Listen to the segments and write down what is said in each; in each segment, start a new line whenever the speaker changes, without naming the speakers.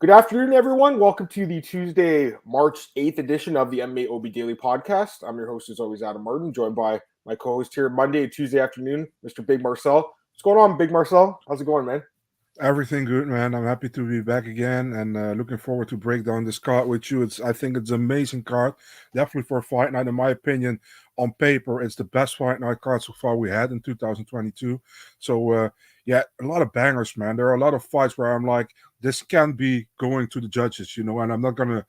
Good afternoon, everyone. Welcome to the Tuesday, March 8th edition of the MMAOB Daily Podcast. I'm your host, as always, Adam Martin, joined by my co-host here Monday and Tuesday afternoon, Mr. Big Marcel. What's going on, Big Marcel? How's it going, man?
Everything good, man. I'm happy to be back again and looking forward to break down this card with you. I think it's an amazing card, definitely for a fight night. In my opinion, on paper, it's the best fight night card so far we had in 2022. So, yeah, a lot of bangers, man. There are a lot of fights where I'm like, this can be going to the judges, and I'm not gonna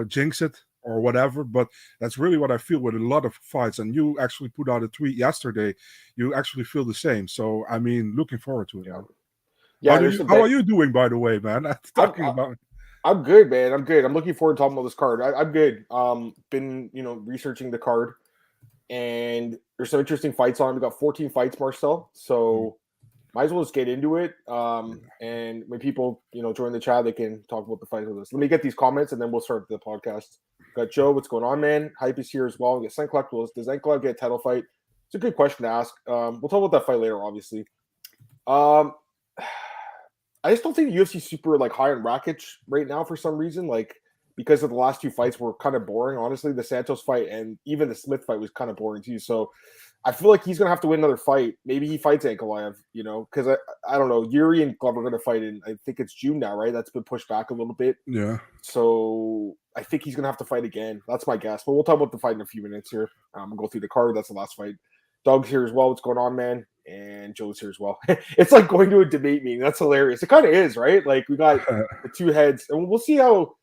jinx it or whatever, but that's really what I feel with a lot of fights. And you actually put out a tweet yesterday. You actually feel the same. So I mean, looking forward to it. Man.
Yeah,
How are you doing, by the way, man?
I'm good, man. I'm good. I'm looking forward to talking about this card. I'm good. Been researching the card, and there's some interesting fights on. We got 14 fights, Marcel. So might as well just get into it. And when people join the chat, they can talk about the fights with us. Let me get these comments, and then we'll start the podcast. Got Joe, what's going on, man? Hype is here as well. We got Does Ankalaev get a title fight? It's a good question to ask. We'll talk about that fight later, obviously. I just don't think the UFC is super high on Rakic right now for some reason. Because of the last two fights were kind of boring. Honestly, the Santos fight and even the Smith fight was kind of boring too. So I feel like he's gonna have to win another fight. Maybe he fights Ankalaev, because I don't know. Yuri and Glover are gonna fight in, I think it's June now, right? That's been pushed back a little bit.
Yeah.
So I think he's gonna have to fight again. That's my guess. But we'll talk about the fight in a few minutes here. We'll go through the card. That's the last fight. Doug's here as well. What's going on, man? And Joe's here as well. It's like going to a debate meeting. That's hilarious. It kind of is, right? Like we got the two heads, and we'll see how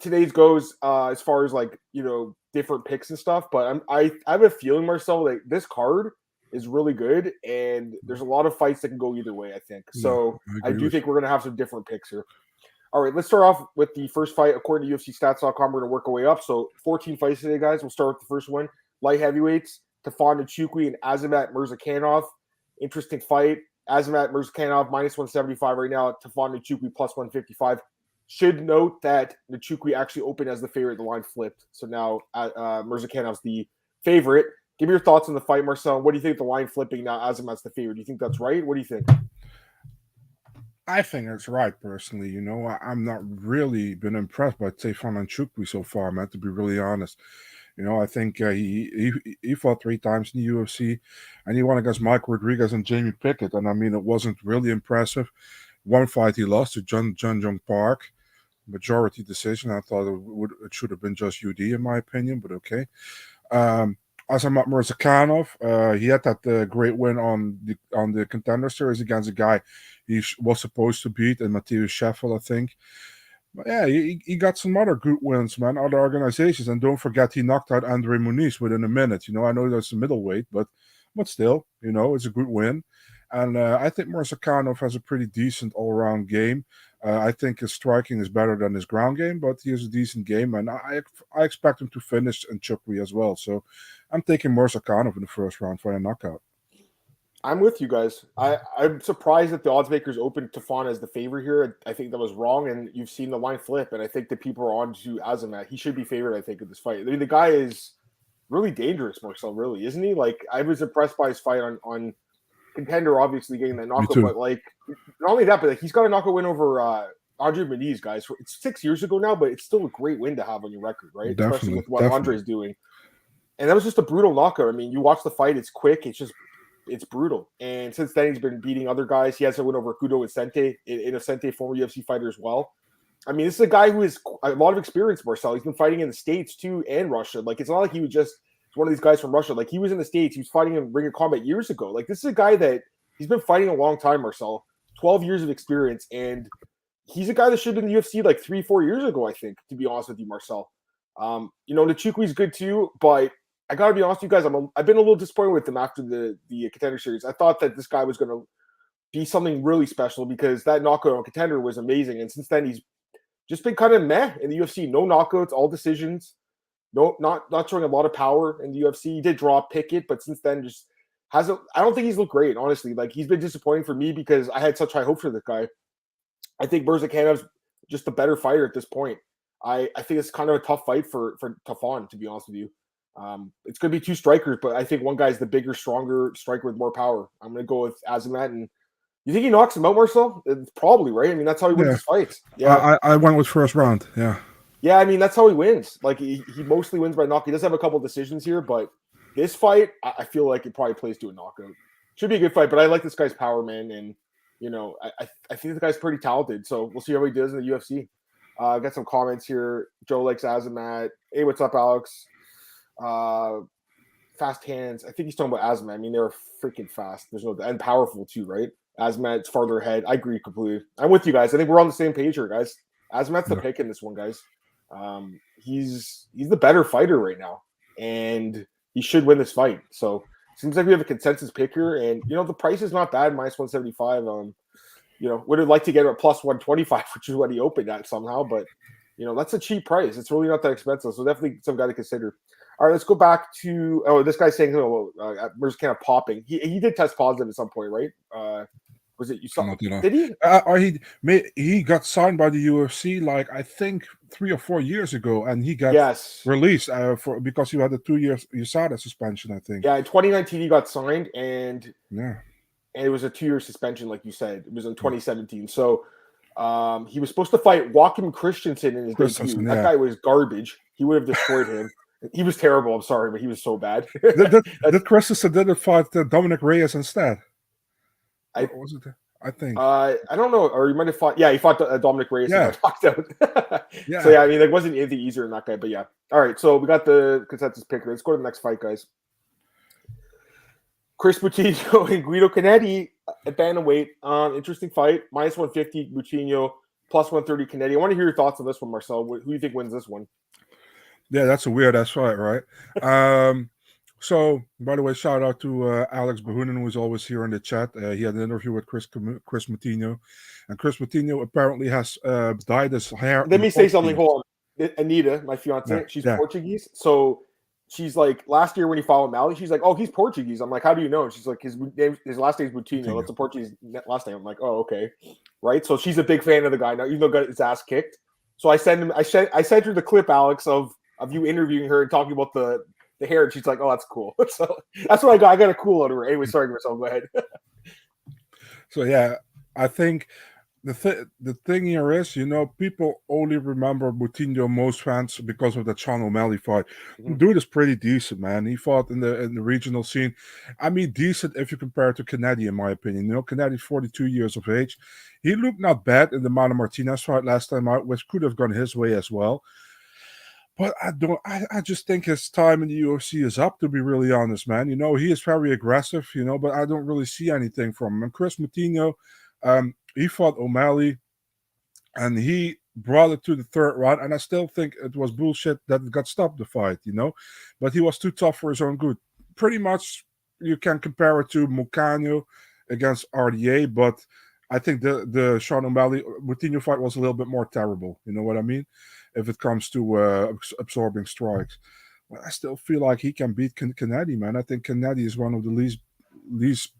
today's goes as far as different picks and stuff. But I have a feeling, Marcel, that this card is really good, and there's a lot of fights that can go either way, I think. So I do think we're going to have some different picks here. All right, let's start off with the first fight. According to UFCstats.com, we're going to work our way up. So 14 fights today, guys. We'll start with the first one. Light heavyweights, Tafon Nchukwi and Azamat Murzakanov. Interesting fight. Azamat Murzakanov minus 175 right now. Tafon Nchukwi plus 155. Should note that Nchukwi actually opened as the favorite. The line flipped. So now Murzacanov's the favorite. Give me your thoughts on the fight, Marcel. What do you think of the line flipping now? Azamat's the favorite. Do you think that's right? What do you think?
I think it's right, personally. I'm not really been impressed by Tafon Nchukwi so far, man, to be really honest. I think he fought 3 times in the UFC, and he won against Mike Rodriguez and Jamie Pickett. And I mean, it wasn't really impressive. One fight he lost to Jun Jung Park, majority decision. I thought it should have been just UD in my opinion, but okay. Azamat Murzakanov, he had that great win on the Contender Series against a guy he was supposed to beat, and Matthias Scheffel, I think. But yeah, he got some other good wins, man, other organizations. And don't forget, he knocked out Andre Muniz within a minute. I know that's a middleweight, but still, it's a good win. And I think Murzakanov has a pretty decent all-around game. I think his striking is better than his ground game, but he has a decent game. And I expect him to finish Nchukwi as well. So I'm taking Murzakanov in the first round for a knockout.
I'm with you guys. I'm surprised that the odds makers opened Tafon as the favorite here. I think that was wrong, and you've seen the line flip, and I think that people are on to Azamat. He should be favored, I think, in this fight. I mean, the guy is really dangerous, Marcel, really, isn't he? I was impressed by his fight on Contender, obviously, getting that knockout, but, not only that, but he's got a knockout win over Andre Muniz, guys. It's 6 years ago now, but it's still a great win to have on your record, right?
Definitely,
especially with what Andre's doing. And that was just a brutal knockout. I mean, you watch the fight, it's quick, it's brutal. And since then, he's been beating other guys. He has a win over Guido Innocente, former UFC fighter as well. I mean, this is a guy who has a lot of experience, Marcel. He's been fighting in the States, too, and Russia. It's not like he was just one of these guys from Russia. He was in the States. He was fighting in Ring of Combat years ago. This is a guy that he's been fighting a long time, Marcel. 12 years of experience. And he's a guy that should have been in the UFC 3-4 years ago, I think, to be honest with you, Marcel. Nchukwi's good, too, but I got to be honest with you guys, I've been a little disappointed with him after the Contender Series. I thought that this guy was going to be something really special because that knockout on Contender was amazing. And since then, he's just been kind of meh in the UFC. No knockouts, all decisions. No, not showing a lot of power in the UFC. He did draw Pickett, but since then just hasn't. I don't think he's looked great, honestly. He's been disappointing for me because I had such high hopes for this guy. I think Murzacanov's just a better fighter at this point. I think it's kind of a tough fight for Tafon, to be honest with you. It's going to be 2 strikers, but I think one guy's the bigger, stronger striker with more power. I'm going to go with Azamat, and You think he knocks him out, Marcel? It's probably, right? I mean, that's how he wins his fights.
Yeah, I went with first round. Yeah.
Yeah, I mean, that's how he wins. Like, he mostly wins by knockout. He does have a couple decisions here, but this fight, I feel like it probably plays to a knockout. Should be a good fight, but I like this guy's power, man. And, you know, I think the guy's pretty talented. So we'll see how he does in the UFC. I got some comments here. Joe likes Azamat. Hey, what's up, Alex? Fast hands. I think he's talking about Azamat. I mean, they're freaking fast. There's no, and powerful too, right? Azamat's farther ahead. I agree completely. I'm with you guys. I think we're on the same page here, guys. Azamat's the pick in this one, guys. He's the better fighter right now, and he should win this fight. So seems like we have a consensus pick here, and you know the price is not bad, minus 175. You know, would have liked to get it at plus 125, which is what he opened at somehow, but you know that's a cheap price. It's really not that expensive, so definitely some guy to consider. All right, let's go back to this guy's saying Murzakanov kind of popping. He did test positive at some point, right? Was it you saw? Did he?
He got signed by the UFC like I think 3 or 4 years ago, and he got released because he had a 2 year USADA suspension. I think.
Yeah, in 2019 he got signed, and it was a 2 year suspension, like you said. It was in 2017. So he was supposed to fight Joachim Christensen in his debut. That guy was garbage. He would have destroyed him. He was terrible. I'm sorry, but he was so bad.
Did Christensen didn't fight Dominic Reyes instead? I think.
I don't know. Or he might have fought. Yeah, he fought Dominic Reyes.
Yeah.
And got knocked out. So, yeah, I mean, it wasn't anything easier than that guy. But, yeah. All right, so we got the consensus pick. Let's go to the next fight, guys. Chris Moutinho and Guido Cannetti at bantamweight. Interesting fight. Minus 150, Moutinho. Plus 130, Cannetti. I want to hear your thoughts on this one, Marcel. Who do you think wins this one?
Yeah, that's a weird-ass fight, right? So, by the way, shout out to Alex Bahunin, who's always here in the chat. He had an interview with Chris Moutinho. And Chris Moutinho apparently has dyed his hair.
Let me say something. Hold on. Anita, my fiance, she's Portuguese. So she's like, last year when he fought with Mally, she's like, oh, he's Portuguese. I'm like, how do you know? And she's like, his last name is Moutinho. That's a Portuguese last name. I'm like, oh, okay. Right? So she's a big fan of the guy now, even though he got his ass kicked. So I sent her the clip, Alex, of you interviewing her and talking about the hair, and she's like, "Oh, that's cool." So that's what I got. I got a cool out of her. Anyway, sorry, Marcel. Go ahead.
So yeah, I think the thing here is, you know, people only remember Moutinho, most fans, because of the Sean O'Malley fight. The dude is pretty decent, man. He fought in the regional scene. I mean, decent if you compare it to Cannetti, in my opinion. You know, Cannetti's 42 years of age. He looked not bad in the Mano Martinez fight last time out, which could have gone his way as well. But I just think his time in the UFC is up, to be really honest, man. You know, he is very aggressive, you know, but I don't really see anything from him. And Chris Moutinho, he fought O'Malley, and he brought it to the third round, and I still think it was bullshit that it got stopped, the fight, you know. But he was too tough for his own good. Pretty much you can compare it to Moutinho against RDA, but I think the Sean O'Malley Moutinho fight was a little bit more terrible, you know what I mean? If it comes to absorbing strikes. But I still feel like he can beat Cannetti, man. I think Cannetti is one of the least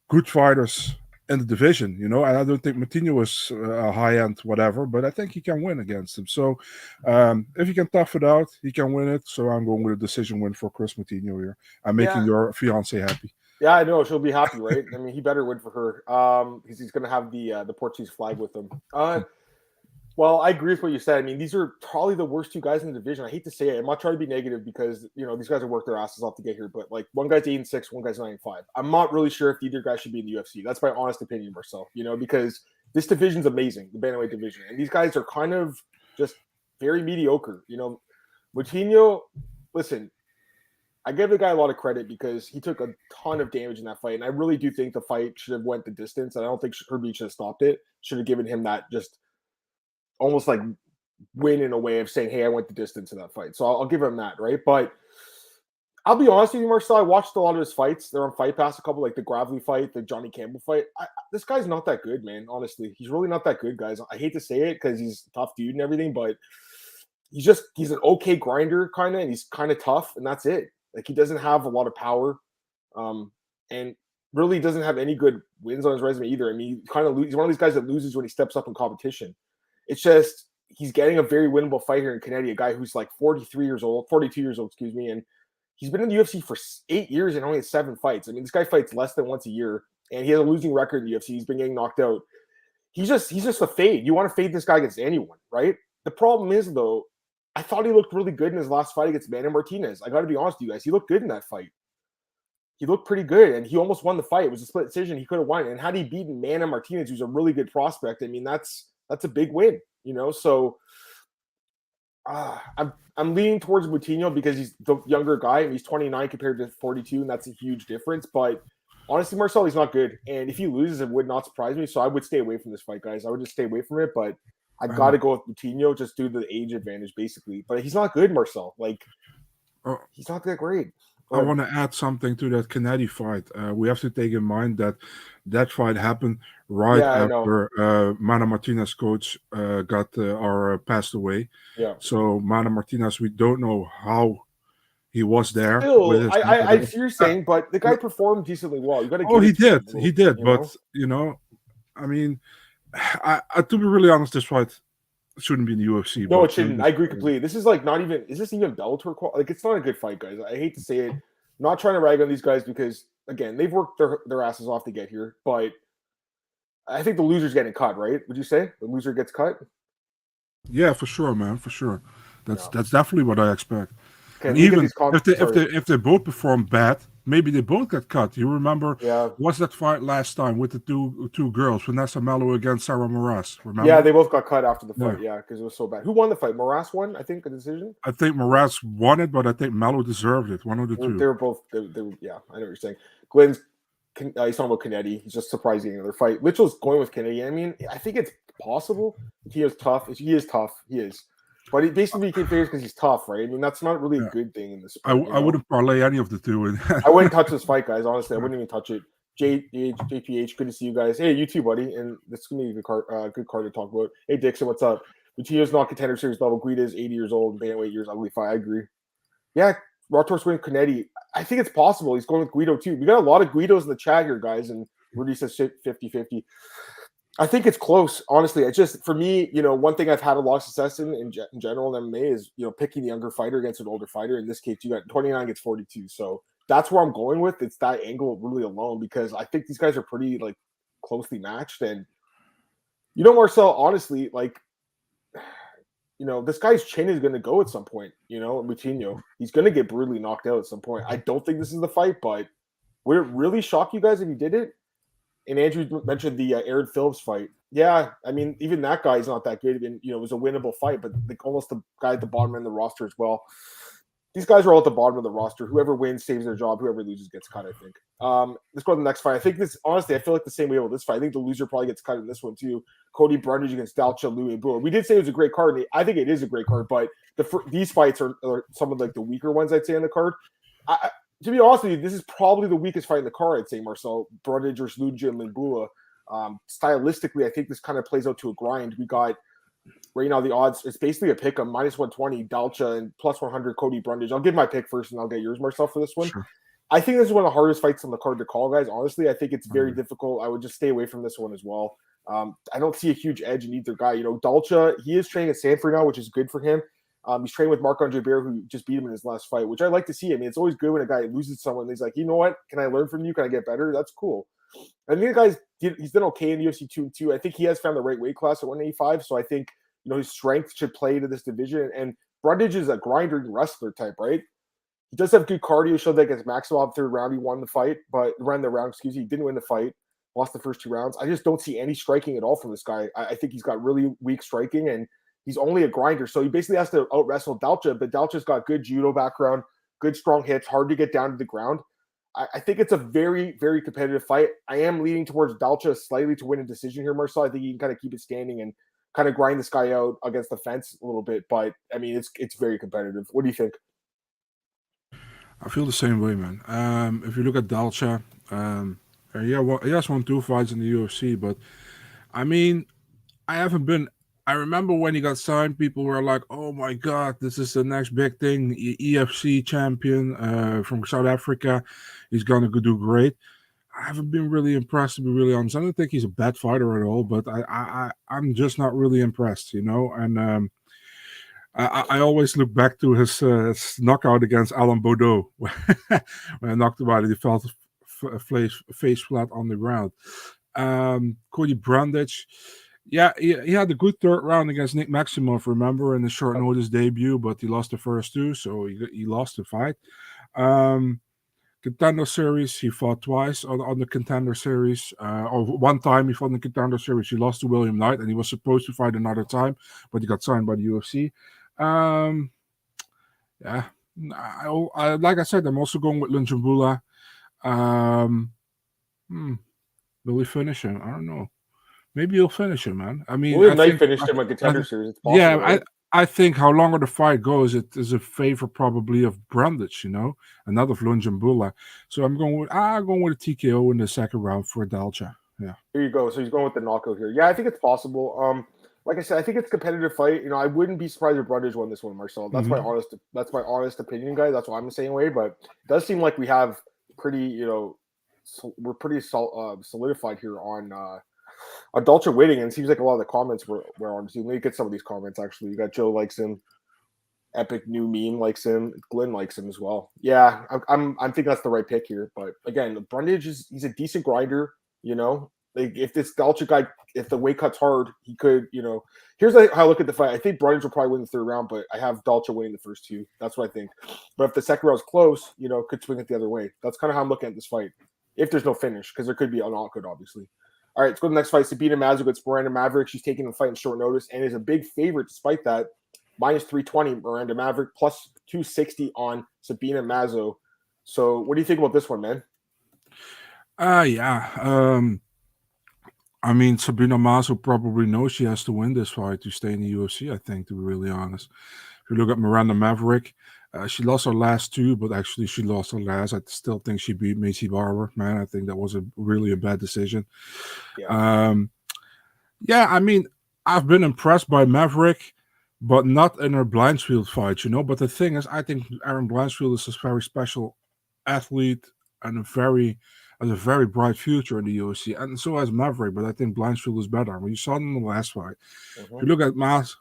good fighters in the division, you know, and I don't think Moutinho is a high-end whatever, but I think he can win against him. So if he can tough it out, he can win it. So I'm going with a decision win for Chris Moutinho here. I'm making your fiance happy.
Yeah, I know. She'll be happy, right? I mean, he better win for her because he's going to have the Portuguese flag with him. Well, I agree with what you said. I mean, these are probably the worst two guys in the division. I hate to say it. I'm not trying to be negative because, you know, these guys have worked their asses off to get here. But, like, one guy's 8-6, one guy's 9-5. I'm not really sure if either guy should be in the UFC. That's my honest opinion, Marcel, you know, because this division's amazing, the bantamweight division. And these guys are kind of just very mediocre. You know, Moutinho, listen, I give the guy a lot of credit because he took a ton of damage in that fight. And I really do think the fight should have went the distance. And I don't think Herbie should have stopped it. Should have given him that just almost like win in a way of saying, hey, I went the distance in that fight. So I'll give him that, right? But I'll be honest with you, Marcel, I watched a lot of his fights. They're on Fight Pass, a couple, like the Gravely fight, the Johnny Campbell fight. This guy's not that good, man, honestly. He's really not that good, guys. I hate to say it because he's a tough dude and everything, but he's an okay grinder kind of, and he's kind of tough, and that's it. Like, he doesn't have a lot of power, and really doesn't have any good wins on his resume either. I mean, he's one of these guys that loses when he steps up in competition. It's just he's getting a very winnable fight here in Cannetti, a guy who's like 42 years old, and he's been in the UFC for 8 years and only has 7 fights. I mean, this guy fights less than once a year. and he has a losing record in the UFC. He's been getting knocked out. He's just a fade. You want to fade this guy against anyone, right? The problem is, though, I thought he looked really good in his last fight against Manny Martinez. I got to be honest with you guys. He looked good in that fight. He looked pretty good, and he almost won the fight. It was a split decision. He could have won. And had he beaten Manny Martinez, who's a really good prospect, I mean, that's a big win, you know? So I'm leaning towards Moutinho because he's the younger guy, and he's 29 compared to 42, and that's a huge difference. But honestly, Marcel, he's not good. And if he loses, it would not surprise me. So I would stay away from this fight, guys. I would just stay away from it. But I've got to go with Moutinho just due to the age advantage, basically. But he's not good, Marcel. Like, he's not that great.
I want to add something to that Cannetti fight. We have to take in mind that fight happened right after Mana Martinez coach passed away.
Yeah.
So Mana Martinez, we don't know how he was there.
Still, I see you're saying, but the guy performed decently well. You got to.
He did. But you know, I mean, to be really honest, this fight shouldn't be in the UFC.
No, it shouldn't. I agree completely. This is like not even. Is this even Bellator? Like, it's not a good fight, guys. I hate to say it. I'm not trying to rag on these guys because again, they've worked their asses off to get here. But I think the loser's getting cut, right? Would you say the loser gets cut?
Yeah, for sure, man. For sure. That's definitely what I expect.
Okay,
even if they both perform bad, maybe they both get cut. You remember?
Yeah.
What's that fight last time with the two girls, Vanessa Mello against Sarah Moraes? Remember?
Yeah, they both got cut after the fight. Yeah, because it was so bad. Who won the fight? Moraes won, I think, a decision.
I think Moraes won it, but I think Mello deserved it. One of the two.
They were both. They yeah, I know what you're saying. Glenn's he's talking about Cannetti. He's just surprised getting another fight. Mitchell's going with Cannetti. I mean, I think it's possible. He is tough. He is tough. He is. But he basically became famous because he's tough, right? I mean, that's not really a good thing in this sport.
I wouldn't parlay any of the two.
I wouldn't touch this fight, guys. Honestly, I wouldn't even touch it. JPH, good to see you guys. Hey, you too, buddy. And this is going to be a good card to talk about. Hey, Dixon, what's up? Moutinho's not contender series level. Guido is 80 years old. Bantamweight years, ugly fight. I agree. Yeah, Rotor's winning Cannetti. I think it's possible. He's going with Guido, too. We got a lot of Guidos in the chat here, guys. And Rudy says 50-50. I think it's close, honestly. It's just, for me, you know, one thing I've had a lot of success in general in MMA is, you know, picking the younger fighter against an older fighter. In this case, you got 29 against 42. So that's where I'm going with. It's that angle really alone because I think these guys are pretty, like, closely matched. And, you know, Marcel, honestly, like, you know, this guy's chin is going to go at some point, you know, Moutinho. He's going to get brutally knocked out at some point. I don't think this is the fight, but would it really shock you guys if he did it? And Andrew mentioned the Aaron Phillips fight. Yeah, I mean, even that guy is not that good. And, you know, it was a winnable fight, but like almost the guy at the bottom end of the roster as well. These guys are all at the bottom of the roster. Whoever wins saves their job. Whoever loses gets cut, I think. Let's go to the next fight. I think this, honestly, I feel like the same way with this fight. I think the loser probably gets cut in this one too. Cody Brundage against Dalcha, Lungiambula. We did say it was a great card. And I think it is a great card, but these fights are some of like the weaker ones, I'd say, on the card. To be honest with you, this is probably the weakest fight in the card, I'd say, Marcel. Brundage versus Lungiambula. Stylistically, I think this kind of plays out to a grind. We got right now the odds. It's basically a pick 'em, -120 Dalcha and +100 Cody Brundage. I'll give my pick first, and I'll get yours, Marcel, for this one.
Sure.
I think this is one of the hardest fights on the card to call, guys. Honestly, I think it's very difficult. I would just stay away from this one as well. I don't see a huge edge in either guy. You know, Dalcha, he is training at Sanford now, which is good for him. He's training with Marc-Andre Bear, who just beat him in his last fight, which I like to see. I mean, it's always good when a guy loses someone. He's like, you know what? Can I learn from you? Can I get better? That's cool. I think the he's done okay in the UFC 2-2. I think he has found the right weight class at 185. So I think, you know, his strength should play to this division. And Brundage is a grinder wrestler type, right? He does have good cardio. Showed that against Maxwell third round. He won the fight, but he didn't win the fight. Lost the first 2 rounds. I just don't see any striking at all from this guy. I think he's got really weak striking, and he's only a grinder. So he basically has to out-wrestle Dalcha, but Dalcha's got good judo background, good strong hits, hard to get down to the ground. I think it's a very, very competitive fight. I am leaning towards Dalcha slightly to win a decision here, Marcel. I think he can kind of keep it standing and kind of grind this guy out against the fence a little bit. But, I mean, it's very competitive. What do you think?
I feel the same way, man. If you look at Dalcha, he has won 2 fights in the UFC, but, I mean, I remember when he got signed, people were like, oh my God, this is the next big thing. EFC champion from South Africa. He's going to do great. I haven't been really impressed, to be really honest. I don't think he's a bad fighter at all, but I'm just not really impressed, you know. And I always look back to his knockout against Alan Baudot. When I knocked him out, he fell face flat on the ground. Cody Brundage, yeah, he had a good third round against Nick Maximoff, remember, in the short notice debut, but he lost the first two, so he lost the fight. Contender Series, he fought twice on the Contender Series. Or one time he fought in the Contender Series. He lost to William Knight, and he was supposed to fight another time, but he got signed by the UFC. Yeah, like I said, I'm also going with Lungiambula. Will he finish him? I don't know. Maybe he'll finish him, man. I mean,
William Knight finished him on Contender Series. It's possible,
yeah,
right?
I think how longer the fight goes, it is a favor probably of Brundage, and not of Lungiambula. So I'm going with a TKO in the second round for Dalcha. Yeah.
Here you go. So he's going with the knockout here. Yeah, I think it's possible. Like I said, I think it's a competitive fight. I wouldn't be surprised if Brundage won this one, Marcel. That's my honest opinion, guys. That's why I'm the same way. But it does seem like we have pretty, we're pretty solidified here on Dalcha winning, and it seems like a lot of the comments were on. So let me get some of these comments. Actually, you got Joe likes him, Epic New Meme likes him, Glenn likes him as well. Yeah, I'm thinking that's the right pick here. But again, Brundage he's a decent grinder. Like if this Dalcha guy, if the weight cut's hard, he could. Here's how I look at the fight. I think Brundage will probably win the third round, but I have Dalcha winning the first two. That's what I think. But if the second round's close, could swing it the other way. That's kind of how I'm looking at this fight. If there's no finish, because there could be a knockout, obviously. All right, let's go to the next fight. Sabina Mazo against Miranda Maverick. She's taking the fight in short notice and is a big favorite despite that. Minus 320 Miranda Maverick, plus 260 on Sabina Mazo. So what do you think about this one, man?
Yeah. I mean, Sabina Mazo probably knows she has to win this fight to stay in the UFC, I think, to be really honest. If you look at Miranda Maverick, she lost her last two, but actually she lost her last. I still think she beat Macy Barber, man. I think that was really a bad decision. Yeah. I mean, I've been impressed by Maverick, but not in her Blanchfield fight, But the thing is, I think Aaron Blanchfield is a very special athlete and a very bright future in the UFC, and so has Maverick. But I think Blanchfield is better. When you saw them in the last fight, if you look at Mazo,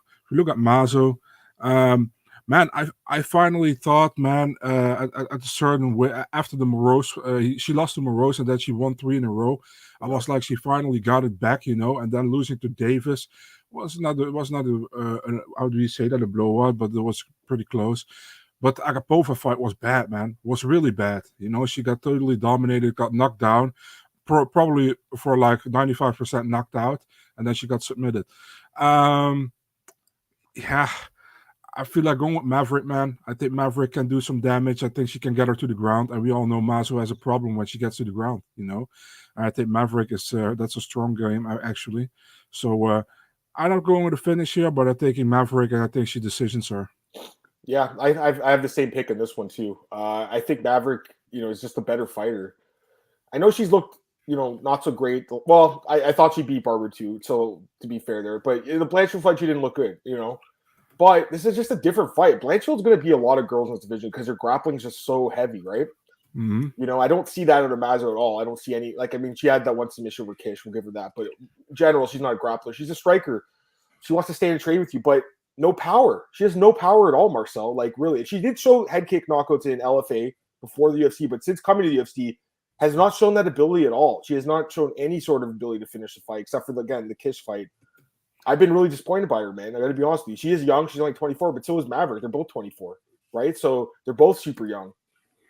man, I finally thought, man, at a certain way after the Moraes, she lost to Moraes and then she won 3 in a row. I was like, she finally got it back, and then losing to Davis was not how do you say that, a blowout, but it was pretty close. But the Agapova fight was bad, man. Was really bad. She got totally dominated, got knocked down, probably for like 95% knocked out, and then she got submitted. Yeah. I feel like going with Maverick, man. I think Maverick can do some damage. I think she can get her to the ground, and we all know Mazo has a problem when she gets to the ground. And I think Maverick is that's a strong game actually. So I'm not going with a finish here, but I'm taking Maverick, and I think she decisions her.
Yeah, I have the same pick in this one too. I think Maverick, is just a better fighter. I know she's looked, not so great. Well, I thought she beat Barber too. So to be fair there, but in the Blanchfield fight, she didn't look good. But this is just a different fight. Blanchfield's going to be a lot of girls in this division because her grappling is just so heavy, right?
Mm-hmm.
I don't see that out of Mazo at all. I don't see any. She had that one submission with Kish. We'll give her that. But in general, she's not a grappler. She's a striker. She wants to stay and trade with you, but no power. She has no power at all, Marcel. Like, really. She did show head kick knockouts in LFA before the UFC, but since coming to the UFC, has not shown that ability at all. She has not shown any sort of ability to finish the fight, except for, the Kish fight. I've been really disappointed by her, man. I got to be honest with you. She is young. She's only 24, but so is Maverick. They're both 24, right? So they're both super young.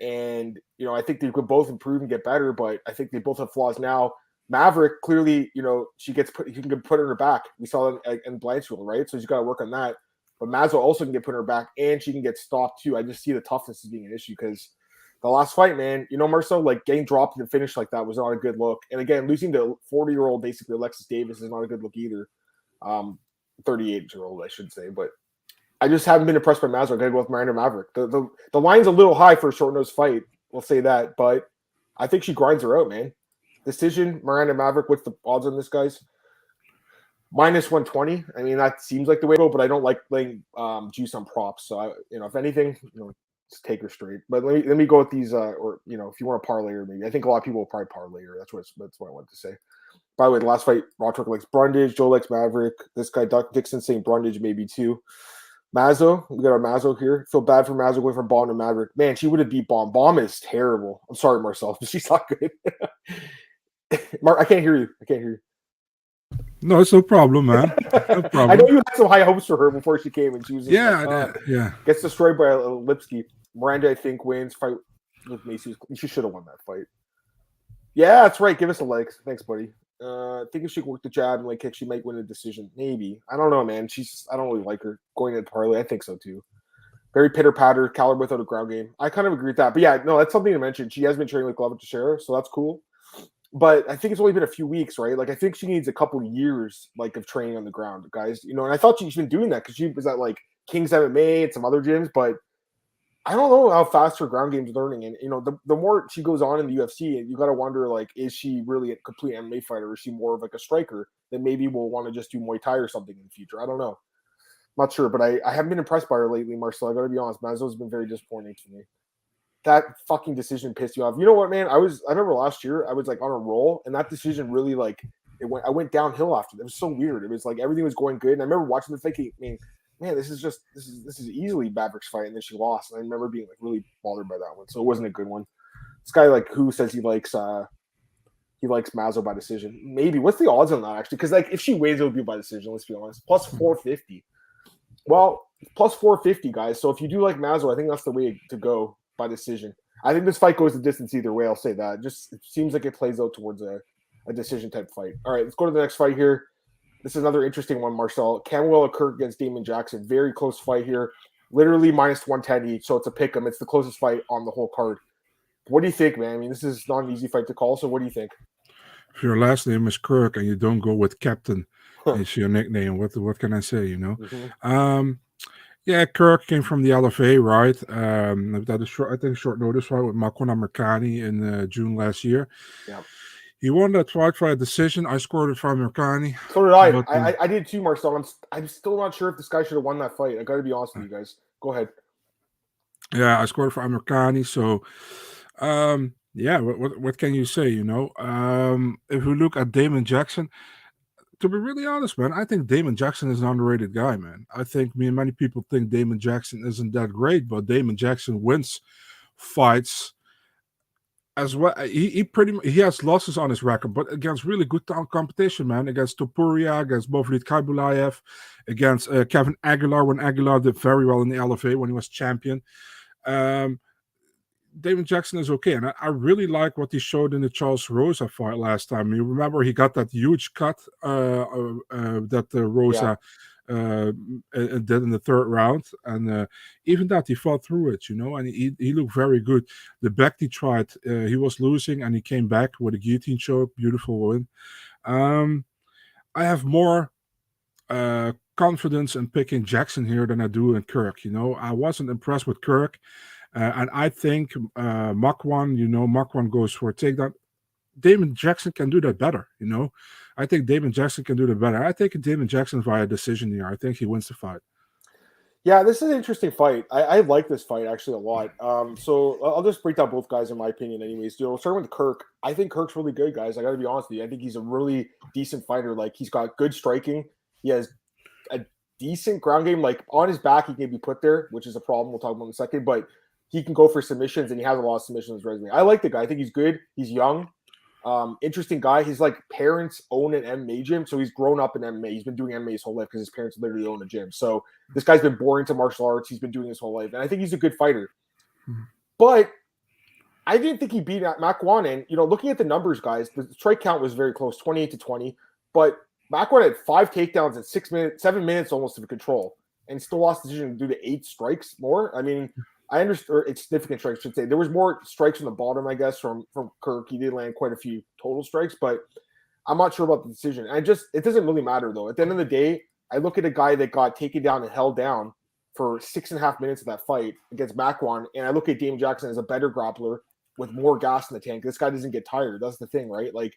And, I think they could both improve and get better, but I think they both have flaws now. Maverick, clearly, she can get put on her back. We saw that in Blanchfield, right? So she's got to work on that. But Mazo also can get put on her back, and she can get stopped too. I just see the toughness as being an issue because the last fight, man, Marcel, getting dropped in the finish like that was not a good look. And again, losing to 40-year-old, basically, Alexis Davis is not a good look either. 38-year-old, I should say, but I just haven't been impressed by Mazo. I'm gonna go with Miranda Maverick. The line's a little high for a short-nosed fight, we'll say that, but I think she grinds her out, man. Decision, Miranda Maverick. What's the odds on this, guys? Minus 120. I mean, that seems like the way to go, but I don't like laying juice on props. So if anything, just take her straight. But let me go with these, or if you want to parlay her, maybe I think a lot of people will probably parlay her. That's what I wanted to say. By the way, the last fight, Rochrock likes Brundage, Joe likes Maverick. This guy, Dixon, saying Brundage maybe too. Mazo, we got our Mazo here. Feel bad for Mazo going from Bomb to Maverick. Man, she would have beat Bomb. Bomb is terrible. I'm sorry, Marcel, but she's not good. Mark, I can't hear you.
No, it's no problem, man. No problem.
I know you had some high hopes for her before she came, and she was just
yeah.
Gets destroyed by Lipsky. Miranda, I think, wins. Fight with Macy. She should have won that fight. Yeah, that's right. Give us a like. Thanks, buddy. I think if she worked the jab and like kick, she might win a decision. Maybe. I don't know, man. I don't really like her going into parlay. I think so too. Very pitter patter, caliber without a ground game. I kind of agree with that. But yeah, no, that's something to mention. She has been training with Glover Teixeira, so that's cool. But I think it's only been a few weeks, right? Like I think she needs a couple of years, like of training on the ground, guys. And I thought she's been doing that because she was at like King's MMA and some other gyms, but I don't know how fast her ground game's learning. And the more she goes on in the UFC, you got to wonder, like, is she really a complete MMA fighter? Or is she more of like a striker that maybe will want to just do Muay Thai or something in the future? I don't know. Not sure, but I haven't been impressed by her lately, Marcel. I got to be honest. Mazo's been very disappointing to me. That fucking decision pissed you off. You know what, man? I remember last year I was like on a roll, and that decision really like I went downhill after that. It was so weird. It was like everything was going good, and I remember watching the thinking, man, this is easily Maverick's fight, and then she lost. And I remember being like really bothered by that one. So it wasn't a good one. This guy like who says he likes Mazo by decision. Maybe. What's the odds on that actually? Because like if she wins, it would be by decision. Let's be honest. Plus 450. Well, plus 450, guys. So if you do like Mazo, I think that's the way to go by decision. I think this fight goes the distance either way. I'll say that. It seems like it plays out towards a decision type fight. All right, let's go to the next fight here. This is another interesting one, Marcel. Camuela Kirk against Damon Jackson. Very close fight here. Literally minus 110 each, so it's a pick 'em. It's the closest fight on the whole card. What do you think, man? I mean, this is not an easy fight to call, so what do you think?
If your last name is Kirk and you don't go with Captain, it's your nickname. What can I say, Mm-hmm. Yeah, Kirk came from the LFA, right? That is short notice fight with Makwan Amirkhani in June last year.
Yeah.
He won that fight by a decision. I scored it for Amirkhani.
So did I. But, I did too, Marcel. I'm still not sure if this guy should have won that fight. I got to be honest with you guys. Go ahead.
Yeah, I scored it for Amirkhani. So, yeah, what can you say? If we look at Damon Jackson, to be really honest, man, I think Damon Jackson is an underrated guy, man. I think many people think Damon Jackson isn't that great, but Damon Jackson wins fights as well. He has losses on his record, but against really good competition, man. Against Topuria, against Maverick Kaibulaev, against Kevin Aguilar, when Aguilar did very well in the LFA when he was champion. Damon Jackson is okay, and I really like what he showed in the Charles Rosa fight last time. You remember he got that huge cut that Rosa did in the third round, and even that he fought through it, and he looked very good. The back he tried, he was losing, and he came back with a guillotine choke, beautiful win. I have more confidence in picking Jackson here than I do in Kirk. I wasn't impressed with Kirk. And I think Makwan goes for a takedown. Damon Jackson can do that better, I think Damon Jackson can do that better. I think Damon Jackson via decision here. I think he wins the fight.
Yeah, this is an interesting fight. I like this fight actually a lot. So I'll just break down both guys in my opinion anyways. Starting with Kirk, I think Kirk's really good, guys. I got to be honest with you. I think he's a really decent fighter. Like, he's got good striking. He has a decent ground game. Like, on his back, he can be put there, which is a problem. We'll talk about in a second. But he can go for submissions, and he has a lot of submissions on his resume. I like the guy. I think he's good. He's young. Interesting guy. His parents own an MMA gym, so he's grown up in MMA. He's been doing MMA his whole life because his parents literally own a gym. So this guy's been born into martial arts. He's been doing his whole life, and I think he's a good fighter. Mm-hmm. But I didn't think he beat Makwan. And looking at the numbers, guys, the strike count was very close, 28-20. But Makwan had 5 takedowns in 7 minutes almost of control, and still lost the decision due to 8 strikes more. I mean, I understand, or it's significant strikes, I should say. There was more strikes from the bottom, I guess, from Kirk. He did land quite a few total strikes, but I'm not sure about the decision. And it doesn't really matter, though. At the end of the day, I look at a guy that got taken down and held down for 6.5 minutes of that fight against Makwan, and I look at Damon Jackson as a better grappler with more gas in the tank. This guy doesn't get tired. That's the thing, right? Like,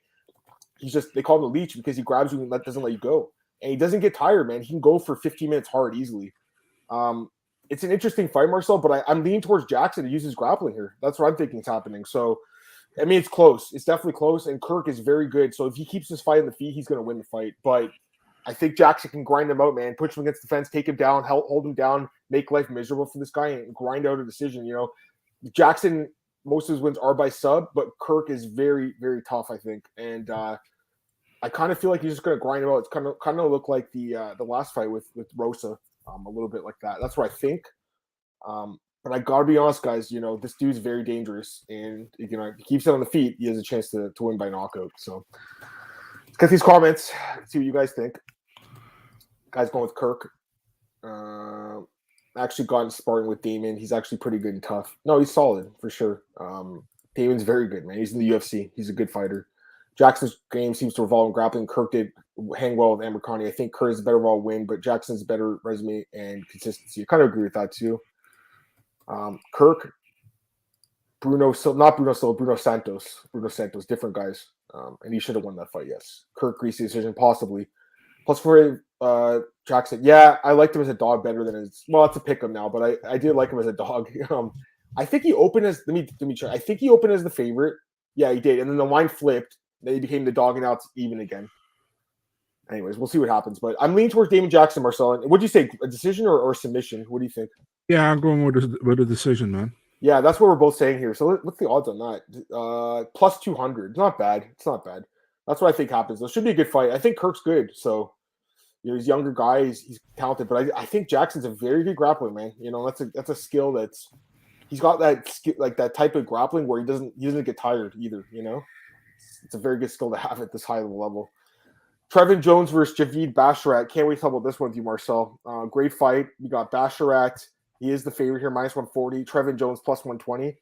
they call him the leech because he grabs you and doesn't let you go. And he doesn't get tired, man. He can go for 15 minutes hard easily. It's an interesting fight, Marcel, but I'm leaning towards Jackson to use his grappling here. That's what I'm thinking is happening. So, I mean, it's close. It's definitely close, and Kirk is very good. So if he keeps his fight in the feet, he's going to win the fight. But I think Jackson can grind him out, man. Push him against the fence, take him down, hold him down, make life miserable for this guy, and grind out a decision. Jackson, most of his wins are by sub, but Kirk is very, very tough, I think. And I kind of feel like he's just going to grind him out. It's kind of look like the last fight with Rosa, a little bit like that. That's what I think. But I gotta be honest, guys. This dude's very dangerous, and if he keeps it on the feet, he has a chance to win by knockout. So let's get these comments. See what you guys think. Guys going with Kirk. Actually got in sparring with Damon. He's actually pretty good and tough. No, he's solid for sure. Damon's very good, man. He's in the UFC. He's a good fighter. Jackson's game seems to revolve in grappling. Kirk did hang well with Abercrombie. I think Kirk is a better overall win, but Jackson's a better resume and consistency. I kind of agree with that too. Kirk, Bruno Santos, different guys. And he should have won that fight, yes. Kirk, greasy decision, possibly. Plus for Jackson, yeah, I liked him as a dog better than it's a pick him now, but I did like him as a dog. I think he opened as let me check. I think he opened as the favorite. Yeah, he did, and then the line flipped. Then he became the dog, and now it's even again. Anyways, we'll see what happens. But I'm leaning towards Damon Jackson, Marcel. What do you say, a decision or submission? What do you think?
Yeah, I'm going with a decision, man.
Yeah, that's what we're both saying here. So what's the odds on that? Plus 200. It's not bad. That's what I think happens. It should be a good fight. I think Kirk's good. So, he's a younger guy. He's talented. But I think Jackson's a very good grappler, man. That's a skill he's got that skill, like that type of grappling where he doesn't get tired either. It's a very good skill to have at this high level. Trevin Jones versus Javid Basharat. Can't wait to talk about this one with you, Marcel. Great fight. We got Basharat. He is the favorite here, minus 140. Trevin Jones plus 120.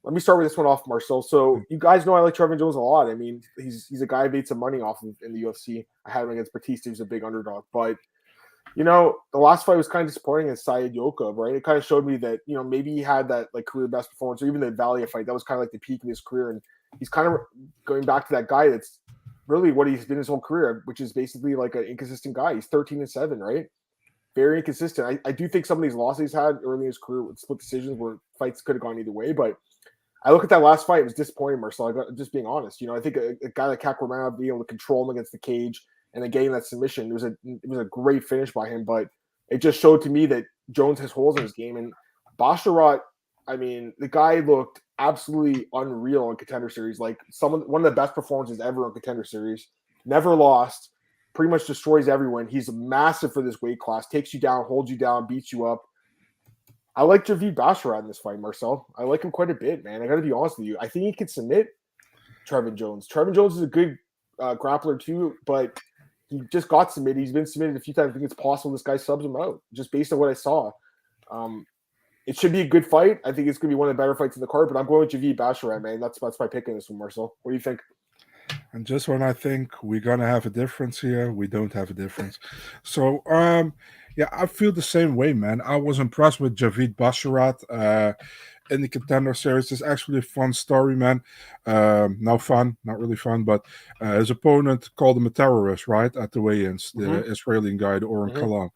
Let me start with this one off, Marcel. So you guys know I like Trevin Jones a lot. I mean, he's a guy I made some money off of in the UFC. I had him against Batista. He's a big underdog. But, the last fight was kind of disappointing against Syed Yokov, right? It kind of showed me that, maybe he had that like career best performance, or even the Valia fight. That was kind of like the peak of his career. And he's kind of going back to that guy that's really what he's been his whole career, which is basically like an inconsistent guy. He's 13-7, right? Very inconsistent. I do think some of these losses he's had early in his career with split decisions where fights could have gone either way, but I look at that last fight, it was disappointing, Marcel. I'm just being honest. I think a guy like Kakramayev being able to control him against the cage and then getting that submission, it was a great finish by him, but it just showed to me that Jones has holes in his game. And Basharat, I mean, the guy looked absolutely unreal in Contender Series. Like one of the best performances ever in Contender Series. Never lost. Pretty much destroys everyone. He's massive for this weight class. Takes you down, holds you down, beats you up. I like Javid Basharat in this fight, Marcel. I like him quite a bit, man. I got to be honest with you. I think he could submit Trevin Jones. Trevin Jones is a good grappler too, but he just got submitted. He's been submitted a few times. I think it's possible this guy subs him out just based on what I saw. It should be a good fight. I think it's going to be one of the better fights in the card, but I'm going with Javid Basharat, man. That's my pick in this one, Marcel. What do you think?
And just when I think we're going to have a difference here, we don't have a difference. So, yeah, I feel the same way, man. I was impressed with Javid Basharat in the Contender Series. It's actually a fun story, man. Not really fun, but his opponent called him a terrorist, right, at the weigh-ins, the Israeli guy, the Oren Kalam.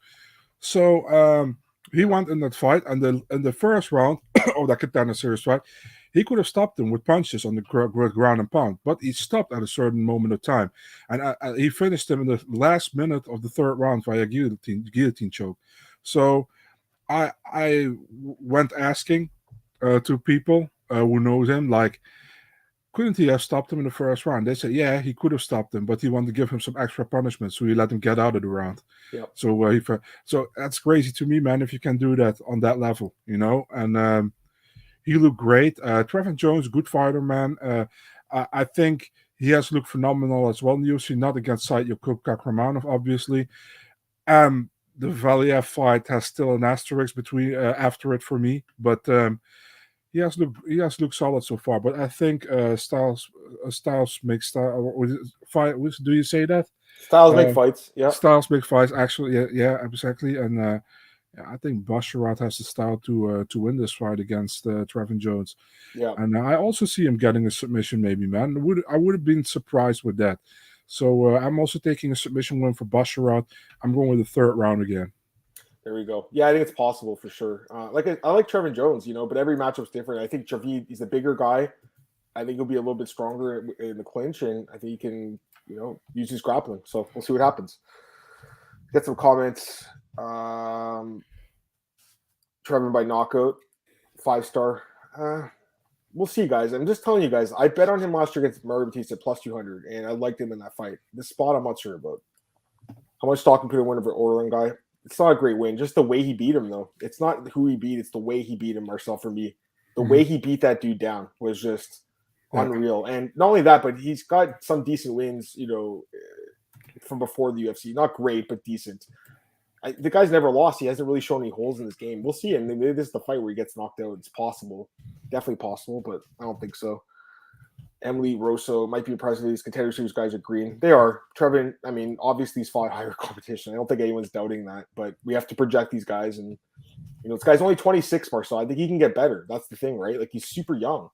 So he went in that fight, and in the first round of that Contender Series fight, he could have stopped him with punches on the ground and pound, but he stopped at a certain moment of time. And he finished him in the last minute of the third round via guillotine choke. So I went asking to people who knows him, like, couldn't he have stopped him in the first round? They said, yeah, he could have stopped him, but he wanted to give him some extra punishment, so he let him get out of the round.
Yep.
So that's crazy to me, man, if you can do that on that level, And he looked great. Trevin Jones, good fighter, man. I think he has looked phenomenal as well in the UFC, not against Syed Kakramanov, obviously. The Valiev fight has still an asterisk between after it for me, but he has looked solid so far. But I think styles make style. Do you say that?
Styles make fights. Yeah.
Styles make fights. Actually, yeah, exactly. And I think Basharat has the style to win this fight against Trevin Jones.
Yeah,
and I also see him getting a submission, maybe, man. I would have been surprised with that. So I'm also taking a submission win for Basharat. I'm going with the third round again.
There we go. Yeah, I think it's possible for sure. I like Trevin Jones, but every matchup's different. I think Javid, he's a bigger guy. I think he'll be a little bit stronger in the clinch, and I think he can, use his grappling. So we'll see what happens. Get some comments. Trevin by knockout, 5-star. We'll see, guys. I'm just telling you guys. I bet on him last year against Marlon at plus 200, and I liked him in that fight. This spot, I'm not sure about. How much stock can put a win over Orlin guy? It's not a great win. Just the way he beat him, though. It's not who he beat. It's the way he beat him, Marcel, for me. The way he beat that dude down was just unreal. And not only that, but he's got some decent wins, from before the UFC. Not great, but decent. The guy's never lost. He hasn't really shown any holes in this game. We'll see. And maybe this is the fight where he gets knocked out. It's possible. Definitely possible, but I don't think so. Emily Rosso might be impressed with these contender series guys are green. They are. Trevin, I mean, obviously he's fought higher competition. I don't think anyone's doubting that, but we have to project these guys. And, this guy's only 26, Marcel. I think he can get better. That's the thing, right? Like, he's super young.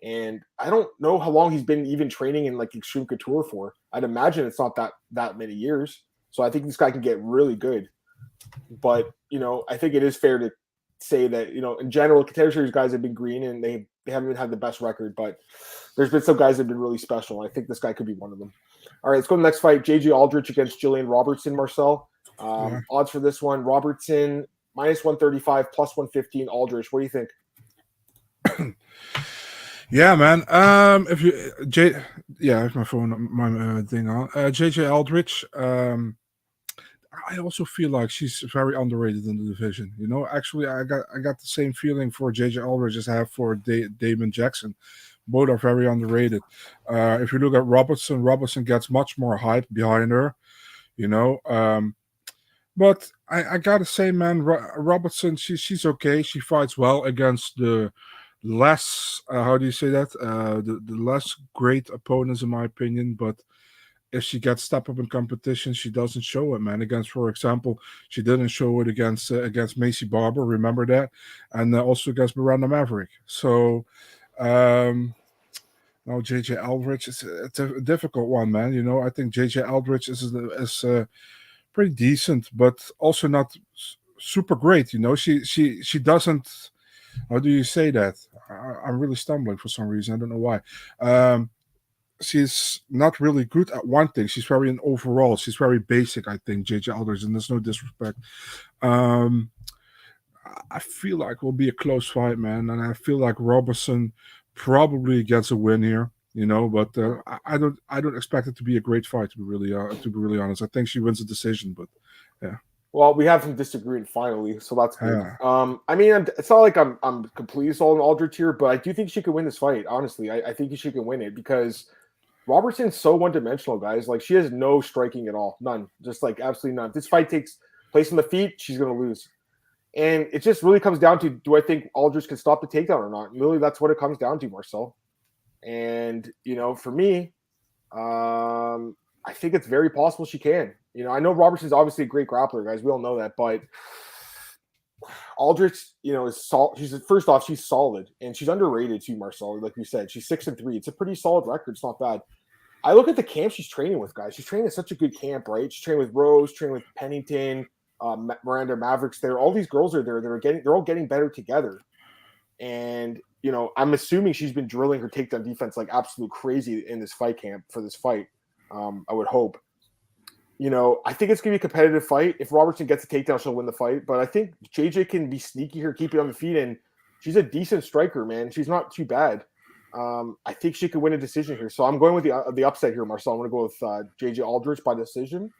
And I don't know how long he's been even training in, like, Extreme Couture for. I'd imagine it's not that many years. So I think this guy can get really good. But, I think it is fair to say that, in general, contender series guys have been green and they haven't had the best record, but there's been some guys that have been really special. I think this guy could be one of them. All right, let's go to the next fight. JJ Aldrich against Jillian Robertson, Marcel. Odds for this one, Robertson, minus 135, plus 115, Aldrich. What do you think?
Yeah, man. I have my phone, my thing on. JJ Aldrich, I also feel like she's very underrated in the division. Actually, I got the same feeling for JJ Aldrich as I have for Damon Jackson. Both are very underrated. If you look at Robertson gets much more hype behind her, But I gotta say, man, Robertson, she's okay. She fights well against the less, how do you say that? The less great opponents, in my opinion. But if she gets step up in competition, she doesn't show it, man. Against, for example, she didn't show it against Macy Barber, remember that, and also against Miranda Maverick. So, now JJ Aldrich, it's a difficult one, man. I think JJ Aldrich is pretty decent, but also not super great. She doesn't. How do you say that? I'm really stumbling for some reason. I don't know why. She's not really good at one thing. She's very in overall. She's very basic, I think, JJ Aldrich, and there's no disrespect. I feel like it will be a close fight, man, and I feel like Robertson probably gets a win here. But I don't expect it to be a great fight. To be really honest, I think she wins a decision. But yeah.
Well, we have some disagreement finally, so that's good. Yeah. I mean, it's not like I'm completely sold on Aldrich here, but I do think she could win this fight. Honestly, I think she can win it because Robertson's so one-dimensional, guys. Like, she has no striking at all, none, just like absolutely none. If this fight takes place on the feet, she's gonna lose, and it just really comes down to: do I think Aldrich can stop the takedown or not? Really, that's what it comes down to, Marcel. And for me, I think it's very possible she can. I know Robertson's obviously a great grappler, guys. We all know that, but Aldrich, is solid. First off, she's solid and she's underrated too, Marcel. Like we said, she's 6-3. It's a pretty solid record. It's not bad. I look at the camp she's training with, guys. She's training at such a good camp, right? She's training with Rose, training with Pennington, Miranda, Mavericks. There, all these girls are there. They're all getting better together, and I'm assuming she's been drilling her takedown defense like absolute crazy in this fight camp for this fight. I would hope. I think it's going to be a competitive fight. If Robertson gets a takedown, she'll win the fight. But I think JJ can be sneaky here, keep it on the feet, and she's a decent striker, man. She's not too bad. I think she could win a decision here. So I'm going with the upset here, Marcel. I'm going to go with JJ Aldrich by decision.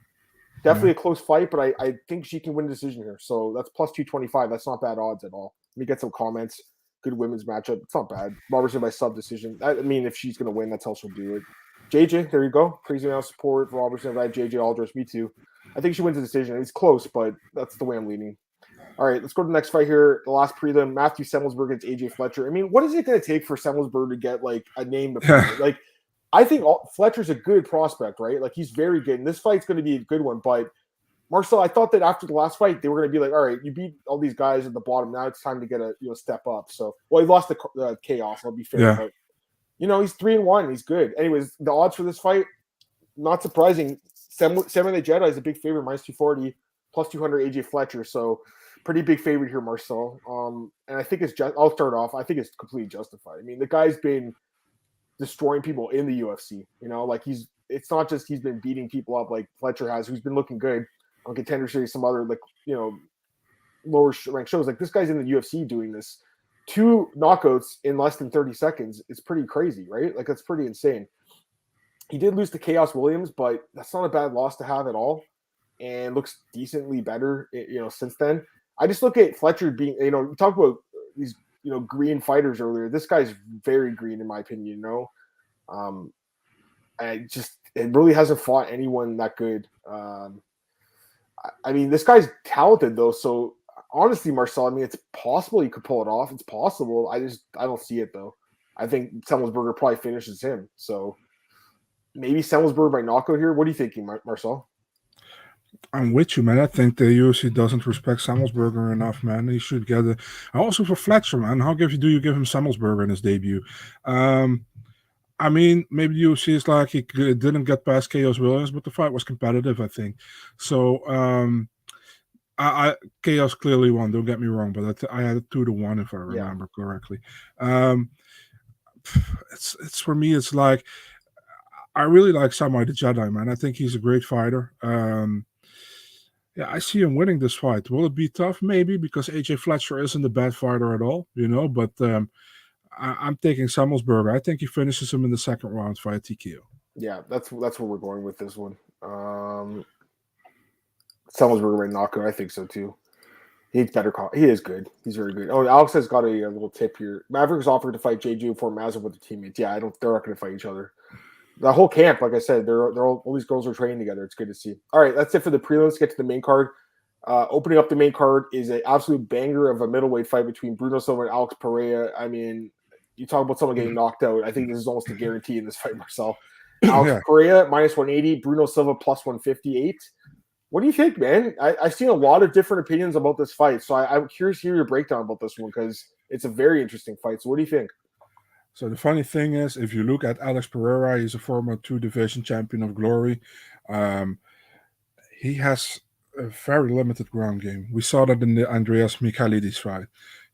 Definitely a close fight, but I think she can win a decision here. So that's plus 225. That's not bad odds at all. Let me get some comments. Good women's matchup. It's not bad. Robertson by sub decision. I mean, if she's going to win, that's how she'll do it. JJ, there you go. Crazy amount of support for Robertson. I had JJ Aldrich. Me too. I think she wins the decision. It's close, but that's the way I'm leaning. All right, let's go to the next fight here. The last prelim, Matthew Semelsberg against AJ Fletcher. I mean, what is it going to take for Semelsberg to get like a name? Like, I think Fletcher's a good prospect, right? Like, he's very good. And this fight's going to be a good one. But Marcel, I thought that after the last fight, they were going to be like, all right, you beat all these guys at the bottom. Now it's time to get a step up. So, well, he lost the chaos. I'll be fair.
Yeah.
But, he's 3-1. He's good. Anyways, the odds for this fight, not surprising. Seven of the Jedi is a big favorite, minus 240, plus 200 AJ Fletcher. So pretty big favorite here, Marcel. And I think it's just, I'll start off. I think it's completely justified. I mean, the guy's been destroying people in the UFC. Like it's not just he's been beating people up like Fletcher has, who's been looking good. on Contender Series, some other lower ranked shows. Like this guy's in the UFC doing this. 2 knockouts in less than 30 seconds. It's pretty crazy, right? Like that's pretty insane. He did lose to Chaos Williams, but that's not a bad loss to have at all, and looks decently better, since then. I just look at Fletcher being, we talked about these, green fighters earlier. This guy's very green in my opinion. It really hasn't fought anyone that good. I mean, this guy's talented though, so. Honestly, Marcel, I mean, it's possible he could pull it off. It's possible. I don't see it, though. I think Semelsberger probably finishes him. So maybe Semelsberger by knockout here. What are you thinking, Marcel?
I'm with you, man. I think the UFC doesn't respect Semelsberger enough, man. He should get it. Also for Fletcher, man. How do you give him Semelsberger in his debut? I mean, maybe the UFC is like he didn't get past Chaos Williams, but the fight was competitive, I think. So, Chaos clearly won. Don't get me wrong, but I had it 2-1 if I remember correctly. It's for me. It's like I really like Samai the Jedi, man. I think he's a great fighter. I see him winning this fight. Will it be tough? Maybe because AJ Fletcher isn't a bad fighter at all, But I'm taking Semelsberger. I think he finishes him in the second round via TKO.
Yeah, that's where we're going with this one. Semelsberger by knockout. I think so too. He's better. He is good. He's very good. Oh, Alex has got a little tip here. Mavericks offered to fight JJ before Mazo with their teammates. Yeah, they're not going to fight each other. The whole camp, like I said, all these girls are training together. It's good to see. All right, that's it for the prelims. Let's get to the main card. Opening up the main card is an absolute banger of a middleweight fight between Bruno Silva and Alex Pereira. I mean, you talk about someone getting knocked out. I think this is almost a guarantee in this fight, Marcel. Alex Pereira minus 180, Bruno Silva plus 158. What do you think, man? I've seen a lot of different opinions about this fight, so I'm curious to hear your breakdown about this one because it's a very interesting fight. So what do you think?
So the funny thing is, if you look at Alex Pereira, he's a former 2-division champion of Glory. He has a very limited ground game. We saw that in the Andreas Michailidis fight,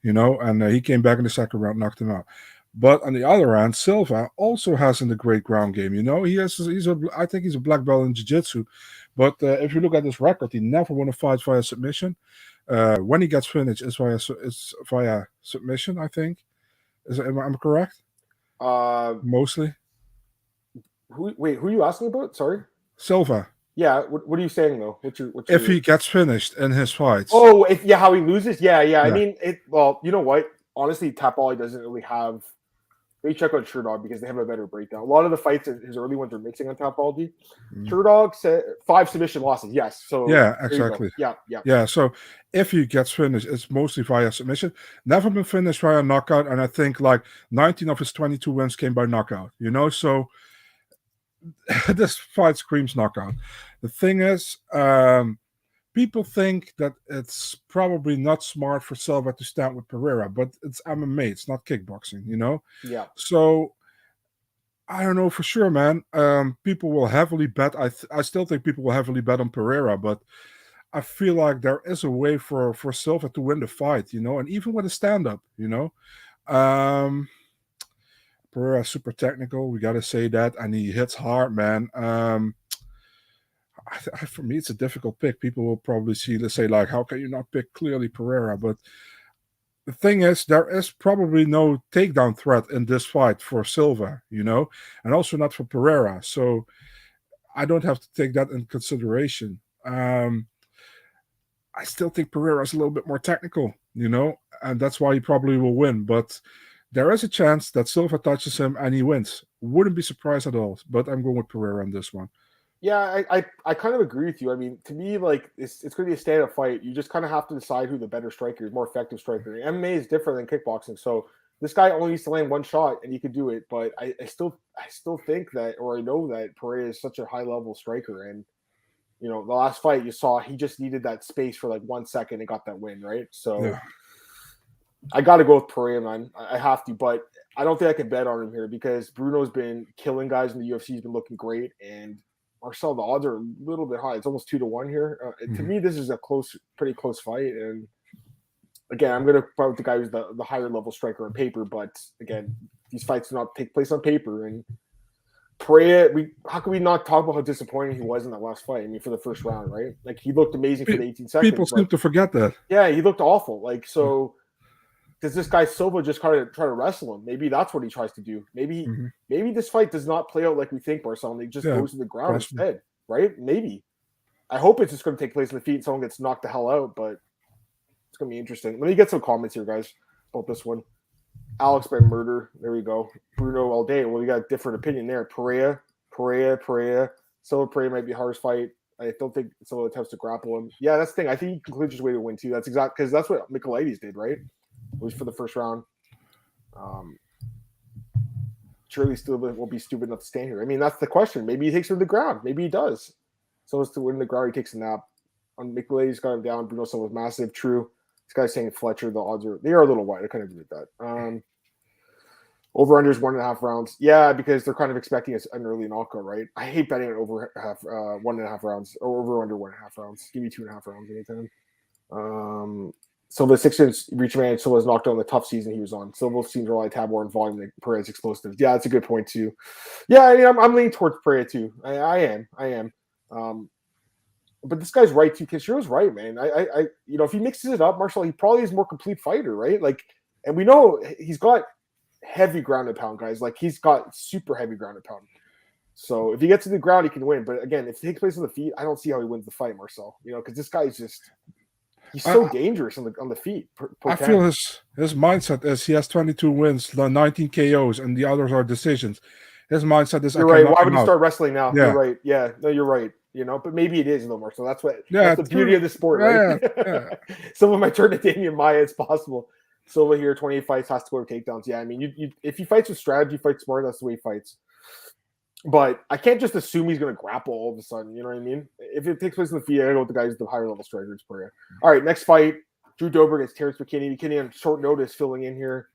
and he came back in the second round, knocked him out. But on the other hand, Silva also hasn't a great ground game. I think he's a black belt in jiu-jitsu. But if you look at his record, he never won a fight via submission. When he gets finished, it's via submission, I think. Am I correct? Mostly.
Who are you asking about? Sorry?
Silva.
Yeah, what are you saying, though?
If he gets finished in his fights.
Oh, how he loses? Yeah. I mean, you know what? Honestly, Tapali doesn't really have... Maybe check out Sherdog because they have a better breakdown. A lot of the fights, his early ones are mixing on Tapaldi. Sherdog said 5 submission losses. Yes. So
yeah, exactly.
Yeah.
So if he gets finished, it's mostly via submission. Never been finished via knockout, and I think like 19 of his 22 wins came by knockout. So this fight screams knockout. The thing is, people think that it's probably not smart for Silva to stand with Pereira, but it's MMA. It's not kickboxing,
Yeah.
So I don't know for sure, man. People will heavily bet. I still think people will heavily bet on Pereira, but I feel like there is a way for Silva to win the fight, and even with a stand-up, Pereira is super technical. We got to say that, and he hits hard, man. For me, it's a difficult pick. People will probably say like, how can you not pick clearly Pereira? But the thing is, there is probably no takedown threat in this fight for Silva, and also not for Pereira. So I don't have to take that in consideration. I still think Pereira is a little bit more technical, and that's why he probably will win. But there is a chance that Silva touches him and he wins. Wouldn't be surprised at all. But I'm going with Pereira on this one.
Yeah, I kind of agree with you. I mean, to me, like it's going to be a stand-up fight. You just kind of have to decide who the better striker is, more effective striker. MMA is different than kickboxing, so this guy only needs to land one shot and he could do it. But I still think that, or I know that Pereira is such a high-level striker, and the last fight you saw, he just needed that space for like 1 second and got that win, right? So yeah. I got to go with Pereira, man. I have to, but I don't think I can bet on him here because Bruno's been killing guys in the UFC. He's been looking great, and Marcel, the odds are a little bit high. It's almost 2-1 here. To me, this is a pretty close fight. And again, I'm going to fight with the guy who's the higher level striker on paper. But again, these fights do not take place on paper. And Pereira, how can we not talk about how disappointing he was in that last fight? I mean, for the first round, right? Like, he looked amazing for the 18 seconds.
People seem to forget that.
Yeah, he looked awful. Like, so does this guy Silva just kind of try to wrestle him? Maybe that's what he tries to do. Maybe this fight does not play out like we think, Marcel, and he just goes to the ground instead, right? Maybe. I hope it's just going to take place in the feet and someone gets knocked the hell out, but it's going to be interesting. Let me get some comments here, guys, about this one. Alex by murder. There we go. Bruno all day. Well, we got a different opinion there. Pereira. Silva Pereira might be hardest fight. I don't think Silva attempts to grapple him. Yeah, that's the thing. I think he concludes his way to win too. That's exact because that's what Ankalaev did, right? At least for the first round. Surely still won't be stupid enough to stand here. I mean, that's the question. Maybe he takes him to the ground. Maybe he does. So as to win the ground, he takes a nap. On Ankalaev's got him down. Bruno Silva's massive. True. This guy's saying Fletcher. The odds are a little wide. I kind of agree with that. Over under is 1.5 rounds. Yeah, because they're kind of expecting an early knockout, right? I hate betting on over 1.5 rounds or over under 1.5 rounds. Give me 2.5 rounds anytime. Silva 6-inch reach advantage. Silva's knocked out in the tough season he was on. Silva seems to rely tab more in volume than Pereira's explosive. Yeah, that's a good point too. Yeah, I mean, I'm leaning towards Pereira too. I am. But this guy's right too. Caceres right, man. I if he mixes it up, Marcel, he probably is a more complete fighter, right? Like, and we know he's got heavy ground and pound, guys. Like, he's got super heavy ground and pound. So if he gets to the ground, he can win. But again, if it takes place on the feet, I don't see how he wins the fight, Marcel. Because this guy's he's so dangerous on the feet.
I feel his mindset is he has 22 wins, 19 KOs, and the others are decisions. His mindset is,
you're right. Why would he start wrestling now? Yeah. You're right. Yeah, no, you're right. But maybe it is though, Marcel. That's the beauty of the sport, right? Yeah. Someone might turn to Damian Maia. It's possible. Silva here, 28 fights, has to go to takedowns. Yeah, I mean, if he fights with strategy, fights smart, that's the way he fights. But I can't just assume he's going to grapple all of a sudden. You know what I mean? If it takes place in the feet, I go with the guy who's the higher level striker. It's Pereira. All right, next fight. Drew Dober against Terrence McKinney. McKinney on short notice filling in here.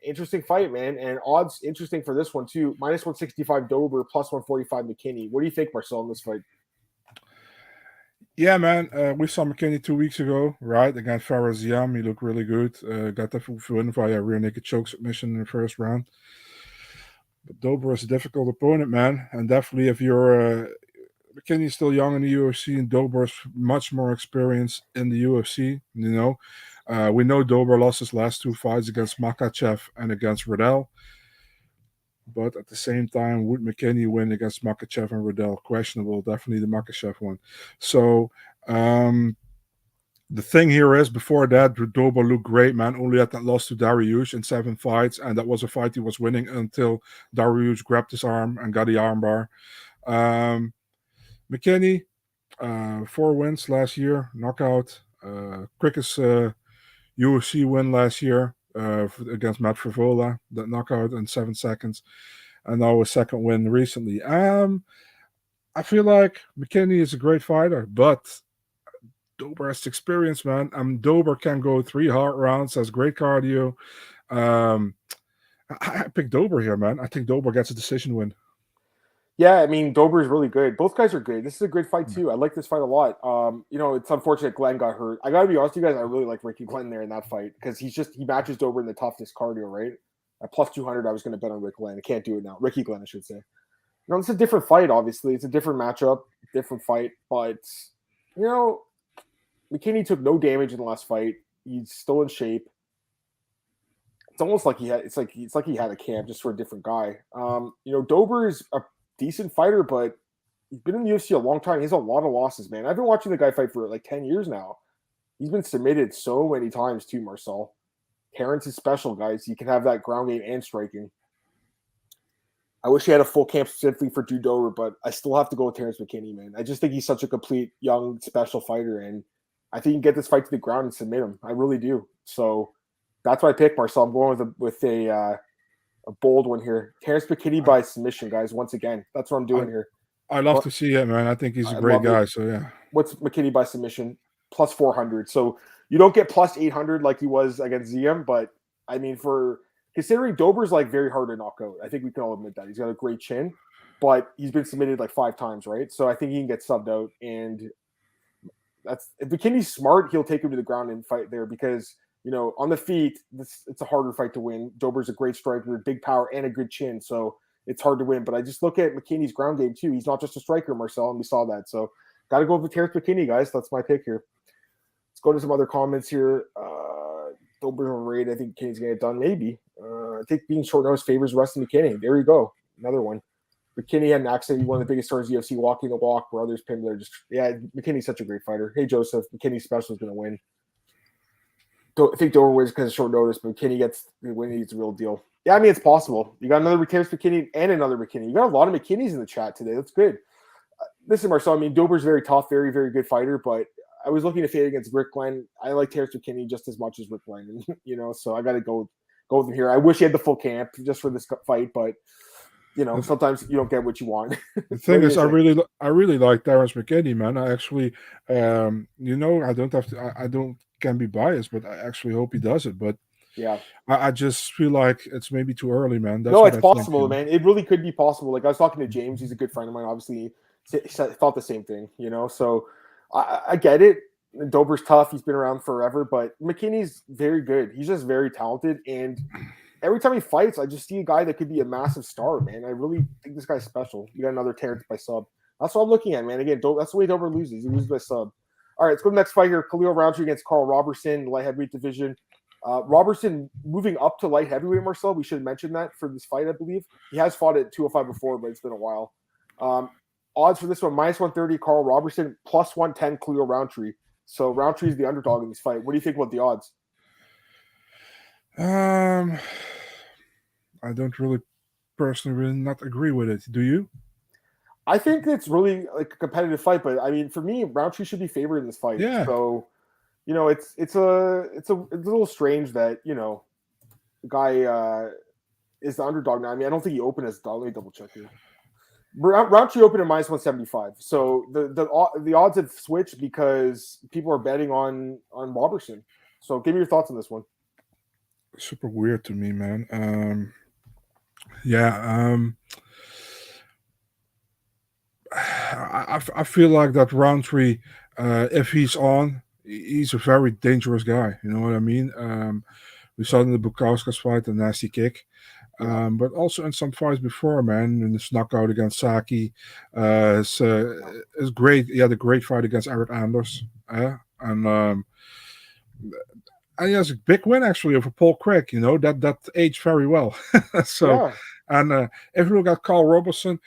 Interesting fight, man. And odds interesting for this one, too. Minus 165 Dober, plus 145 McKinney. What do you think, Marcel, in this fight?
Yeah, man. We saw McKinney 2 weeks ago, right? Against Faraz Ziam. He looked really good. Got the win via rear naked choke submission in the first round. But Dober is a difficult opponent, man. And definitely if you're McKinney's still young in the UFC and Dober's much more experienced in the UFC, we know Dober lost his last 2 fights against Makhachev and against Riddell. But at the same time, would McKinney win against Makhachev and Riddell? Questionable. Definitely the Makhachev one. So the thing here is, before that, Dober looked great, man. Only had that loss to Dariush in 7 fights, and that was a fight he was winning until Dariush grabbed his arm and got the armbar. McKinney, 4 wins last year, knockout. Quickest UFC win last year against Matt Frivola, that knockout in 7 seconds. And now a second win recently. I feel like McKinney is a great fighter, but Dober has experience, man. Dober can go 3 hard rounds, has great cardio. I pick Dober here, man. I think Dober gets a decision win.
Yeah, I mean, Dober is really good. Both guys are good. This is a good fight, too. I like this fight a lot. It's unfortunate Glenn got hurt. I got to be honest with you guys, I really like Ricky Glenn there in that fight because he matches Dober in the toughness cardio, right? At plus 200, I was going to bet on Ricky Glenn. I can't do it now. Ricky Glenn, I should say. It's a different fight, obviously. It's a different matchup, different fight. But, McKinney took no damage in the last fight. He's still in shape. It's almost like he had a camp just for a different guy. Dober is a decent fighter, but he's been in the UFC a long time. He has a lot of losses, man. I've been watching the guy fight for like 10 years now. He's been submitted so many times too, Marcel. Terrence is special, guys. You can have that ground game and striking. I wish he had a full camp specifically for Drew Dober, but I still have to go with Terrence McKinney, man. I just think he's such a complete, young, special fighter, and I think you can get this fight to the ground and submit him. I really do. So that's why I picked Marcel. I'm going with a bold one here. Terrence McKinney by submission, guys. Once again, that's what I'm doing here.
I love to see it, man. I think he's a great guy. So yeah.
What's McKinney by submission? Plus 400. So you don't get plus 800 like he was against Ziam, but I mean, considering Dober's like very hard to knock out, I think we can all admit that he's got a great chin, but he's been submitted like 5 times, right? So I think he can get subbed out, and if McKinney's smart, he'll take him to the ground and fight there because. On the feet, it's a harder fight to win. Dober's a great striker, big power, and a good chin. So it's hard to win. But I just look at McKinney's ground game too. He's not just a striker, Marcel, and we saw that. So got to go with Terrence McKinney, guys. That's my pick here. Let's go to some other comments here. Dober's overrated. I think McKinney's going to get done. Maybe. I think being short notice favors Rusty McKinney. There you go. Another one. McKinney had an accident. He's one of the biggest stars in UFC, walking the walk where others pinned. They're just, McKinney's such a great fighter. Hey, Joseph, McKinney's special is going to win. I think Dober wins because of short notice, but McKinney gets the win. He's the real deal. Yeah, I mean, it's possible. You got another Terrence McKinney and another McKinney. You got a lot of McKinneys in the chat today. That's good. Listen, Marcel, I mean, Dober's very tough, very, very good fighter, but I was looking to fade against Rick Glenn. I like Terrence McKinney just as much as Rick Glenn, so I got to go with him here. I wish he had the full camp just for this fight, but sometimes you don't get what you want.
The thing is, I really like Terrence McKinney, man. I actually, I can be biased, but I actually hope he does it. But
yeah,
I just feel like it's maybe too early, man.
No, it's possible, man. It really could be possible. Like I was talking to James, he's a good friend of mine. Obviously, he thought the same thing, So I get it. Dober's tough. He's been around forever, but McKinney's very good. He's just very talented, and every time he fights, I just see a guy that could be a massive star, man. I really think this guy's special. You got another Terrence by sub. That's what I'm looking at, man. Again, that's the way Dober loses. He loses by sub. All right, let's go to the next fight here. Khalil Roundtree against Carl Robertson, light heavyweight division. Robertson moving up to light heavyweight, Marcel. We should have mentioned that for this fight, I believe. He has fought at 205 before, but it's been a while. Odds for this one, -130, Carl Robertson, +110, Khalil Roundtree. So Roundtree is the underdog in this fight. What do you think about the odds?
I don't personally not agree with it. Do you?
I think it's really like a competitive fight, but I mean, for me, Roundtree should be favored in this fight.
Yeah.
So, it's a little strange that the guy is the underdog now. I mean, I don't think he opened as dog. Let me double check here. Roundtree opened at -175. So the odds have switched because people are betting on Robertson. So give me your thoughts on this one.
Super weird to me, man. I feel like that Roundtree, if he's on, he's a very dangerous guy. You know what I mean? We saw in the Bukauskas fight a nasty kick. But also in some fights before, man, in this knockout against Saki, is great. He had a great fight against Eric Anders, and he has a big win actually over Paul Craig. That aged very well. And if you look at Carl Roberson's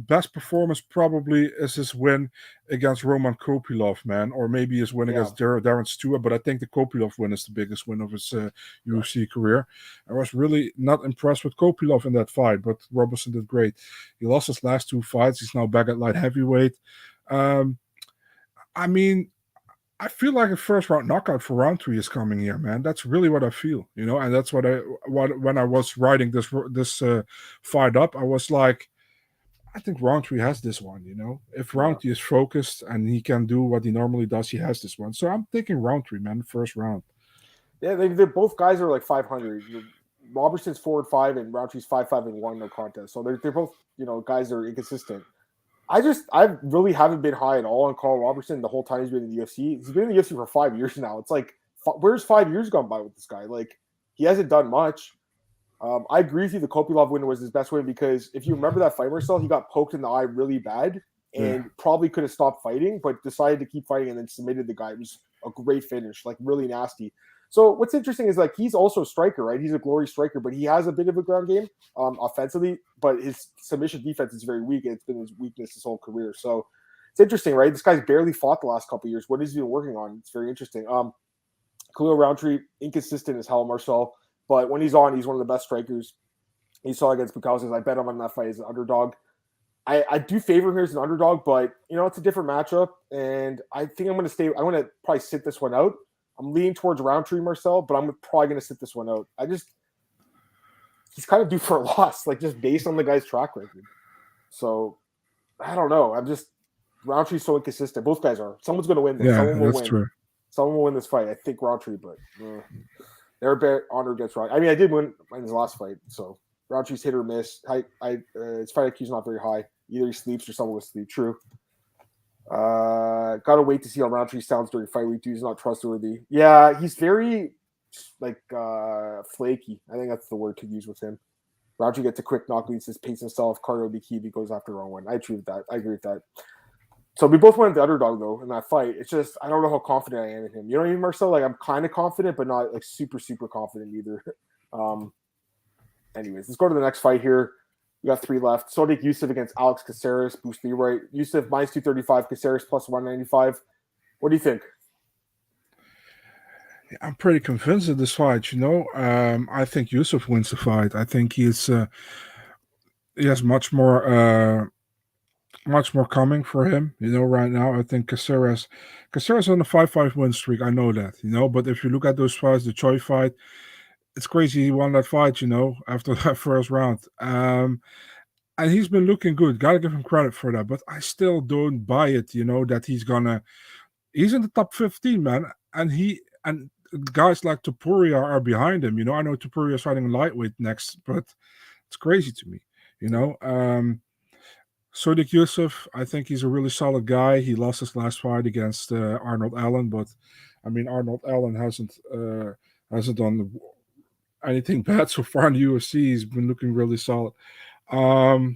best performance probably is his win against Roman Kopylov, man, or maybe his win against Darren Stewart. But I think the Kopylov win is the biggest win of his UFC career. I was really not impressed with Kopylov in that fight, but Robertson did great. He lost his last 2 fights. He's now back at light heavyweight. I mean, I feel like a first round knockout for Roundtree is coming here, man. That's really what I feel, and that's what when I was writing this fight up, I was like, I think Roundtree has this one, If Roundtree is focused and he can do what he normally does, he has this one. So I'm thinking Roundtree, man, first round.
Yeah, they're both guys are like 500. Robertson's 4-5 and Roundtree's 5-5-1, no contest. So they're both guys that are inconsistent. I really haven't been high at all on Carl Robertson the whole time he's been in the UFC. He's been in the UFC for 5 years now. It's like, where's 5 years gone by with this guy? Like, he hasn't done much. I agree with you. The Kopylov win was his best win because if you remember that fight, Marcel, he got poked in the eye really bad and probably could have stopped fighting, but decided to keep fighting and then submitted the guy. It was a great finish, like really nasty. So what's interesting is like he's also a striker, right? He's a glory striker, but he has a bit of a ground game offensively, but his submission defense is very weak. And it's been his weakness his whole career. So it's interesting, right? This guy's barely fought the last couple of years. What has he been working on? It's very interesting. Khalil Roundtree, inconsistent as hell, Marcel. But when he's on, he's one of the best strikers. You saw against Bukauskas. I bet him on that fight as an underdog. I do favor him as an underdog, but it's a different matchup, and I think I'm going to stay. I'm going to probably sit this one out. I'm leaning towards Roundtree, Marcel, but I'm probably going to sit this one out. He's kind of due for a loss, like just based on the guy's track record. So I don't know. Roundtree's so inconsistent. Both guys are. Someone's going to win this.
Yeah,
Someone will
that's
win.
true.
Someone will win this fight. I think Roundtree, but never bet honor against Roundtree. I mean, I did win in his last fight, so Roundtree's hit or miss. His fight IQ is not very high. Either he sleeps or someone will sleep. True. Gotta wait to see how Roundtree sounds during fight week 2. He's not trustworthy. Yeah, he's very flaky. I think that's the word to use with him. Roger gets a quick knock, leads his pace himself. Cardio will be key if he goes after round one. I agree with that. So we both went the underdog though in that fight. It's just I don't know how confident I am in him. You know what I mean, Marcel? Like I'm kind of confident, but not like super confident either. Anyways, let's go to the next fight here. We got 3 left. Sodiq Yusuff against Alex Caceres. Boost Leroy. Yusuff minus 235. Caceres plus 195. What do you think?
I'm pretty convinced of this fight. I think Yusuff wins the fight. I think he has much more coming for him. Right now I think Caceres on a 5-5 win streak. I know that. But if you look at those fights, the Choi fight, it's crazy he won that fight. After that first round. And he's been looking good. Gotta give him credit for that. But I still don't buy it. That he's in the top 15, man, and guys like Topuria are behind him. I know Topuria is fighting lightweight next, but it's crazy to me. Sodiq Yusuff, I think he's a really solid guy. He lost his last fight against Arnold Allen, but I mean Arnold Allen hasn't done anything bad so far in the UFC. He's been looking really solid. Overall,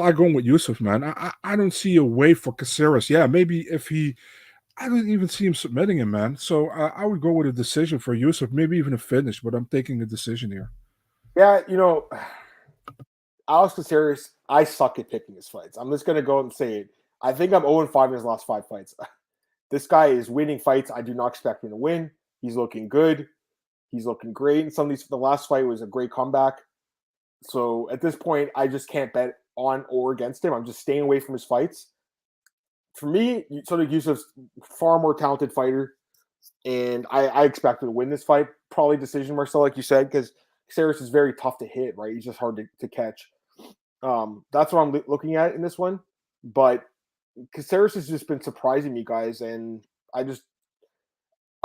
I'm going with Yusuff, man. I don't see a way for Caceres. Yeah, maybe I don't even see him submitting him, man. So I would go with a decision for Yusuff, maybe even a finish, but I'm taking a decision here.
Yeah, Alex Caceres, I suck at picking his fights. I'm just going to go and say it. I think I'm 0-5 in his last 5 fights. This guy is winning fights. I do not expect him to win. He's looking good. He's looking great. And some of these, the last fight was a great comeback. So at this point, I just can't bet on or against him. I'm just staying away from his fights. For me, Sodiq Yusuff's far more talented fighter, and I expect him to win this fight. Probably decision, Marcel, like you said, because Caceres is very tough to hit, right? He's just hard to catch. That's what I'm looking at in this one. But Caceres has just been surprising me, guys, and I'm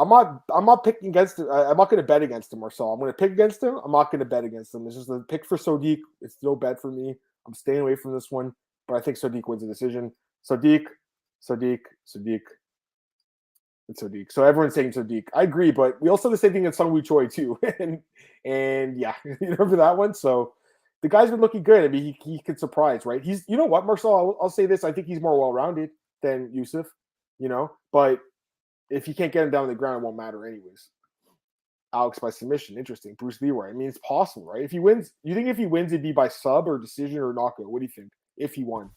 not picking against him. I'm not going to bet against him, Marcel. I'm going to pick against him. I'm not going to bet against him. It's just a pick for Sodiq. It's no bet for me. I'm staying away from this one, but I think Sodiq wins the decision. Sodiq, and Sodiq. So everyone's saying Sodiq. I agree, but we also have the same thing in Sung Woo Choi too. and yeah, you remember that one? So the guy's been looking good. I mean, he could surprise, right? He's, you know what, Marcel, I'll say this. I think he's more well-rounded than Yusuff, but if you can't get him down on the ground, it won't matter anyways. Alex by submission. Interesting. Bruce Leroy. I mean, it's possible, right? If he wins, you think if he wins, it'd be by sub or decision or knockout? What do you think? If he won?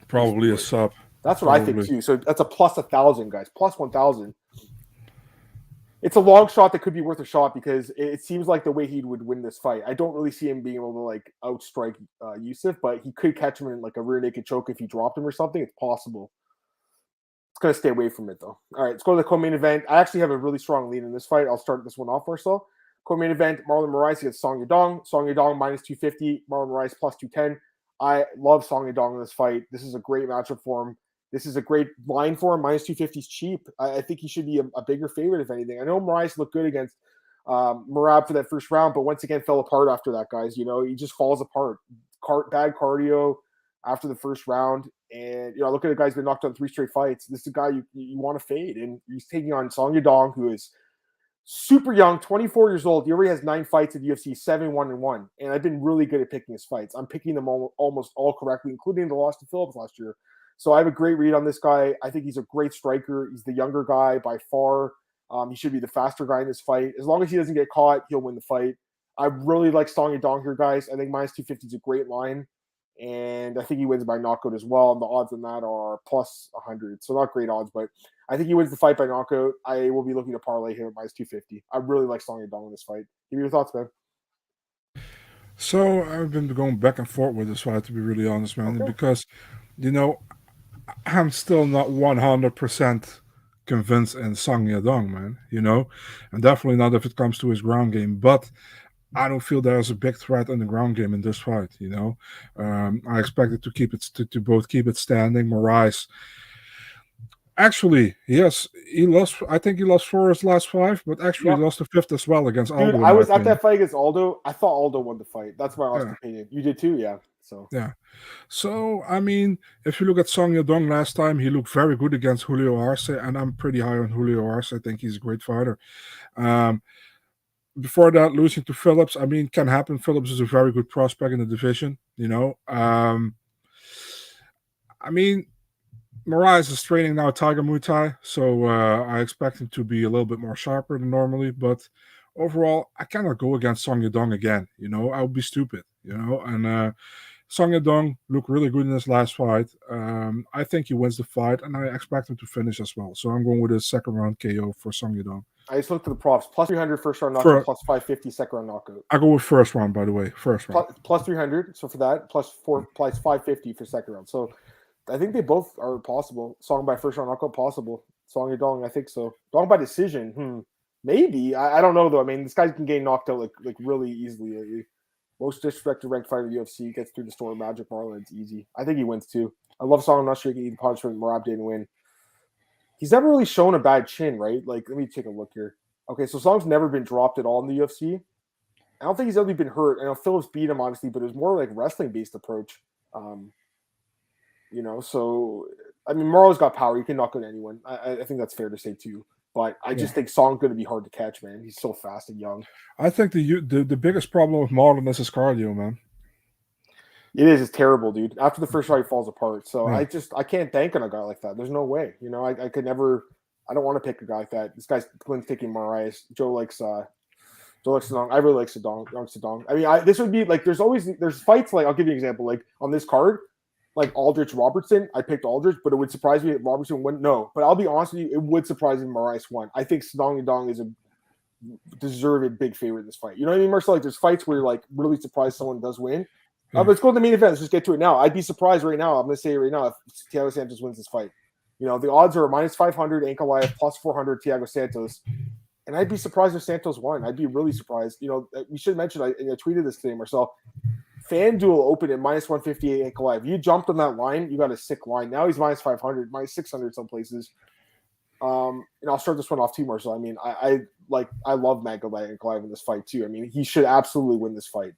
Probably a sub.
That's what I think too. So that's a plus 1,000, guys. Plus 1,000. It's a long shot that could be worth a shot because it seems like the way he would win this fight. I don't really see him being able to like outstrike Yusuff, but he could catch him in like a rear naked choke if he dropped him or something. It's possible. It's going to stay away from it, though. All right, let's go to the co-main event. I actually have a really strong lead in this fight. I'll start this one off or so. Co-main event, Marlon Moraes against Song Yadong. Song Yadong minus 250, Marlon Moraes plus 210. I love Song Yadong in this fight. This is a great matchup for him. This is a great line for him. Minus 250 is cheap. I think he should be a bigger favorite, if anything. I know Moraes looked good against Merab for that first round, but once again fell apart after that, guys. He just falls apart. Bad cardio after the first round. And, look at the guy's been knocked out 3 straight fights. This is a guy you want to fade. And he's taking on Song Yadong, who is super young, 24 years old. He already has 9 fights at the UFC, 7-1-1. And I've been really good at picking his fights. I'm picking them almost all correctly, including the loss to Phillips last year. So I have a great read on this guy. I think he's a great striker. He's the younger guy by far. He should be the faster guy in this fight. As long as he doesn't get caught, he'll win the fight. I really like Song Yadong here, guys. I think minus 250 is a great line. And I think he wins by knockout as well. And the odds on that are plus 100. So not great odds, but I think he wins the fight by knockout. I will be looking to parlay him at minus 250. I really like Song Yadong in this fight. Give me your thoughts, man.
So I've been going back and forth with this fight, to be really honest, man. Okay. Because, I'm still not 100% convinced in Song Yadong, man. And definitely not if it comes to his ground game. But I don't feel there's a big threat in the ground game in this fight. I expect it to both keep it standing. Moraes, actually, yes, he lost. I think he lost 4 of his last 5, but actually he lost the 5th as well against Aldo.
I was at that fight against Aldo. I thought Aldo won the fight. That's my honest opinion. You did too, yeah.
So I mean, if you look at Song Yadong last time, he looked very good against Julio Arce, and I'm pretty high on Julio Arce. I think he's a great fighter. before that, losing to Phillips, I mean, can happen. Phillips is a very good prospect in the division, I mean, Moraes is training now Tiger Muay Thai, so I expect him to be a little bit more sharper than normally. But overall, I cannot go against Song Yadong again. I would be stupid. And Song Yadong looked really good in his last fight. I think he wins the fight, and I expect him to finish as well. So I'm going with a second round KO for Song Yadong.
I just looked at the props. Plus 300 first round knockout, plus 550 second round knockout.
I go with first round, by the way. First round.
Plus 300. So for that, plus 550 for second round. So I think they both are possible. Song by first round knockout, possible. Song Yadong, I think so. Dong by decision, maybe. I don't know though. I mean, this guy can get knocked out like really easily. Most disrespected ranked fighter in the UFC gets through the storm. Magic Marlon, it's easy. I think he wins too. I love Song. I'm not sure he can eat punishment. Merab didn't win. He's never really shown a bad chin, right? Like, let me take a look here. Okay, so Song's never been dropped at all in the UFC. I don't think he's ever been hurt. I know Phillips beat him, obviously, but it was more like wrestling-based approach. So, I mean, Morrow's got power. He can knock out anyone. I think that's fair to say, too. But I just think Song's going to be hard to catch, man. He's so fast and young.
I think the biggest problem with Marlon is his cardio, man.
It is. It's terrible, dude. After the first fight, he falls apart. So I can't bank on a guy like that. There's no way. I could never. I don't want to pick a guy like that. This guy's picking Moraes. Joe likes Sedong. I really like Sedong. I mean, this would be like there's fights like I'll give you an example. Like on this card, like Aldrich Robertson, I picked Aldrich, but it would surprise me if Robertson won. No, but I'll be honest with you, it would surprise me if Moraes won. I think Sedong Yadong is a deserved big favorite in this fight. You know what I mean, Marcel? Like there's fights where you're like really surprised someone does win. Let's go to the main event. Let's just get to it now. I'd be surprised right now. I'm going to say right now if Thiago Santos wins this fight. The odds are minus 500 Ankalaev, plus 400 Thiago Santos. And I'd be surprised if Santos won. I'd be really surprised. We should mention, I tweeted this today, Marcel. FanDuel opened at minus 158 Ankalaev. You jumped on that line. You got a sick line. Now he's minus 500, minus 600 some places. And I'll start this one off too, Marcel. I mean, I love Magomed Ankalaev in this fight too. I mean, he should absolutely win this fight.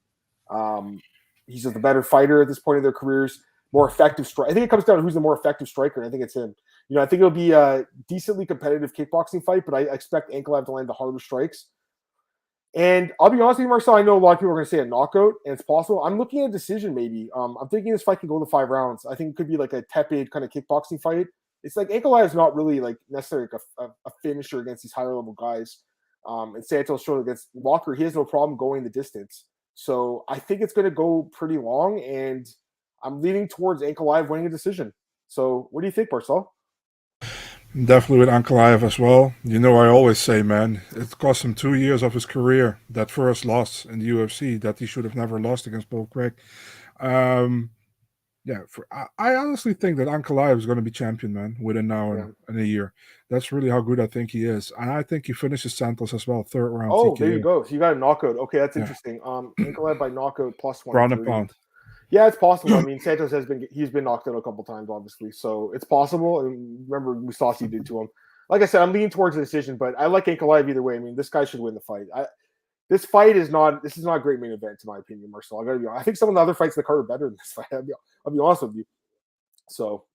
He's just a better fighter at this point in their careers, more effective striker. I think it comes down to who's the more effective striker, and I think it's him. I think it'll be a decently competitive kickboxing fight, but I expect Ankalaev to land the harder strikes. And I'll be honest with you, Marcel, I know a lot of people are going to say a knockout, and it's possible. I'm looking at a decision maybe. I'm thinking this fight can go to 5 rounds. I think it could be like a tepid kind of kickboxing fight. It's like Ankalaev is not really like necessarily like a finisher against these higher level guys. And Santos showed against Walker, he has no problem going the distance. So I think it's going to go pretty long, and I'm leaning towards Ankalaev winning a decision. So what do you think, Marcel?
Definitely with Ankalaev as well. I always say, man, it cost him 2 years of his career, that first loss in the UFC, that he should have never lost against Paul Craig. I honestly think that Ankalaev is going to be champion, man, within now and a year. That's really how good I think he is. And I think he finishes Santos as well, 3rd round.
Oh,
TKO.
there you go. So you got a knockout. Okay, that's interesting. Ankalaev by knockout plus 1.
Ground and pound.
Yeah, it's possible. I mean, Santos he's been knocked out a couple times, obviously. So it's possible. And remember, Musasi did to him. Like I said, I'm leaning towards the decision, but I like Ankalaev either way. I mean, this guy should win the fight. This is not a great main event, in my opinion, Marcel. I gotta be honest. I think some of the other fights in the card are better than this fight. I'll be honest with you. So,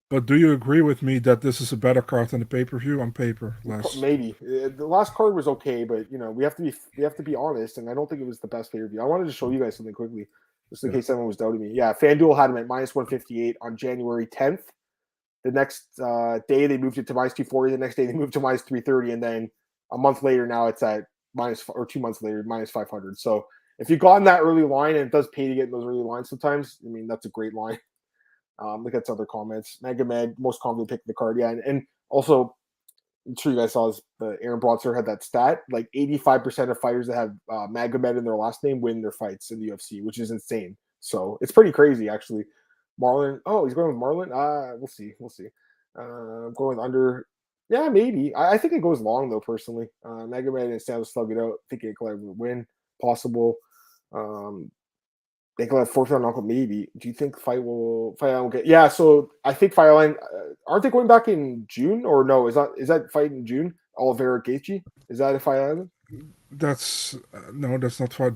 but do you agree with me that this is a better card than the pay-per-view on paper?
Maybe the last card was okay, but we have to be honest, and I don't think it was the best pay-per-view. I wanted to show you guys something quickly, just in case someone was doubting me. Yeah, FanDuel had him at minus 158 on January 10th. The next day they moved it to minus 240. The next day they moved to minus 330, and then a month later now it's at or 2 months later minus 500. So if you've gotten that early line, and it does pay to get in those early lines sometimes, I mean that's a great line. Look at some other comments. Magomed, most commonly picked the card. Yeah, and also, I'm sure you guys saw the Aaron Bronzer had that stat. Like 85% of fighters that have Magomed in their last name win their fights in the UFC, which is insane. So it's pretty crazy, actually. Marlon, he's going with Marlon. We'll see. I'm going with under. Yeah, maybe. I think it goes long though. Personally, Magomed and Santos slug it out. I think Ankalaev will win. Possible. Ankalaev 4th round knockout, maybe. Do you think fight will get? Yeah, so I think Fight Island. Aren't they going back in June or no? Is that fight in June? Oliveira Gaethje, is that a Fight Island?
That's no, that's not fight.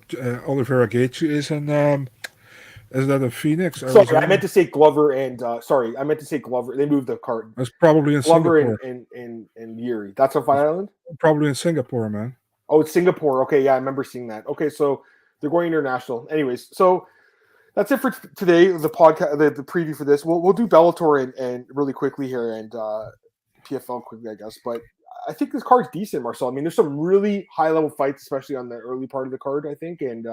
Oliveira Gaethje is in. Is that in Phoenix?
Sorry, I meant to say Glover and I meant to say Glover. They moved the card.
It's probably in
Glover
Singapore.
and Yuri. That's on Fight Island.
Probably in Singapore, man.
Oh, it's Singapore. Okay, yeah, I remember seeing that. Okay, so they're going international. Anyways, so that's it for today. The podcast, the preview for this. We'll do Bellator and really quickly here and PFL quickly, I guess. But I think this card's decent, Marcel. I mean, there's some really high level fights, especially on the early part of the card, I think, and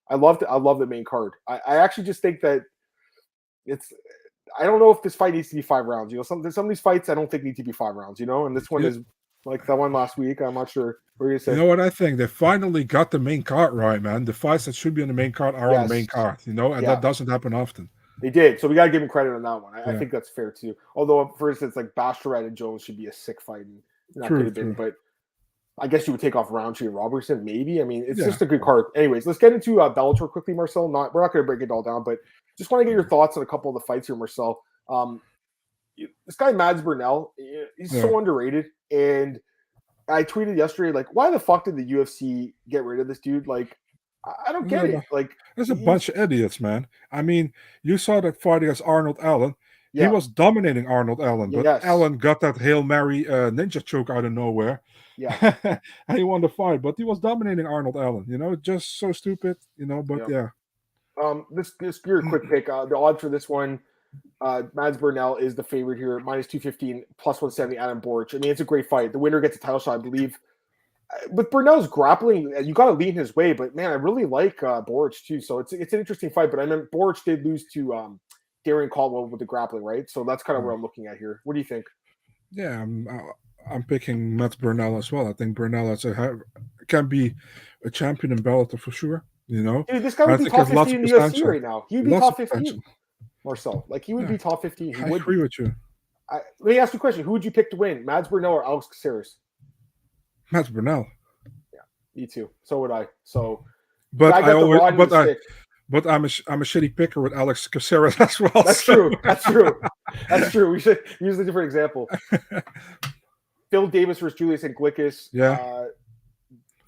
I love the main card. I actually just think that it's. I don't know if this fight needs to be 5 rounds. You know, some of these fights I don't think need to be 5 rounds. You know, and this one is like the one last week. I'm not sure. What are you gonna say?
You know what I think? They finally got the main card right, man. The fights that should be on the main card are on the main card. You know, and that doesn't happen often.
They did, so we gotta give him credit on that one. I think that's fair too. Although, for instance, like Bachelorette and Jones should be a sick fight, and that could have been. But I guess you would take off Roundtree and Robertson, maybe. I mean, it's just a good card. Anyways, let's get into Bellator quickly, Marcel. We're not going to break it all down, but just want to get your thoughts on a couple of the fights here, Marcel. This guy Mads Burnell, he's so underrated, and I tweeted yesterday, like, why the fuck did the UFC get rid of this dude? Like, I don't get it. Like,
there's a bunch of idiots, man. I mean, you saw that fight against Arnold Allen. He was dominating Arnold Allen, but Allen got that Hail Mary ninja choke out of nowhere.
Yeah.
And he won the fight, but he was dominating Arnold Allen. You know, just so stupid, you know, but
This your quick pick. The odds for this one, Mads Burnell is the favorite here, minus 215, plus 170 Adam Borch. I mean, it's a great fight. The winner gets a title shot, I believe. With Burnell's grappling, you got to lean his way, but man, I really like Borch too. So it's an interesting fight. But I mean, Borch did lose to Darian Caldwell with the grappling, right? So that's kind of what I'm looking at here. What do you think?
Yeah, I'm picking Matt Burnell as well. I think Burnell can be a champion in Bellator for sure. You know,
dude, this guy would be top 15 in the UFC right now. He would be top 15. Marcel, like he would be top 15.
I agree with you.
Let me ask you a question: who would you pick to win, Mads Burnell or Alex Caceres?
Mads Burnell.
Yeah, me too. So would I. So,
but I'm a shitty picker with Alex Caceres as well.
That's true. That's true. We should use a different example. Phil Davis versus Julius and Glickus.
Yeah.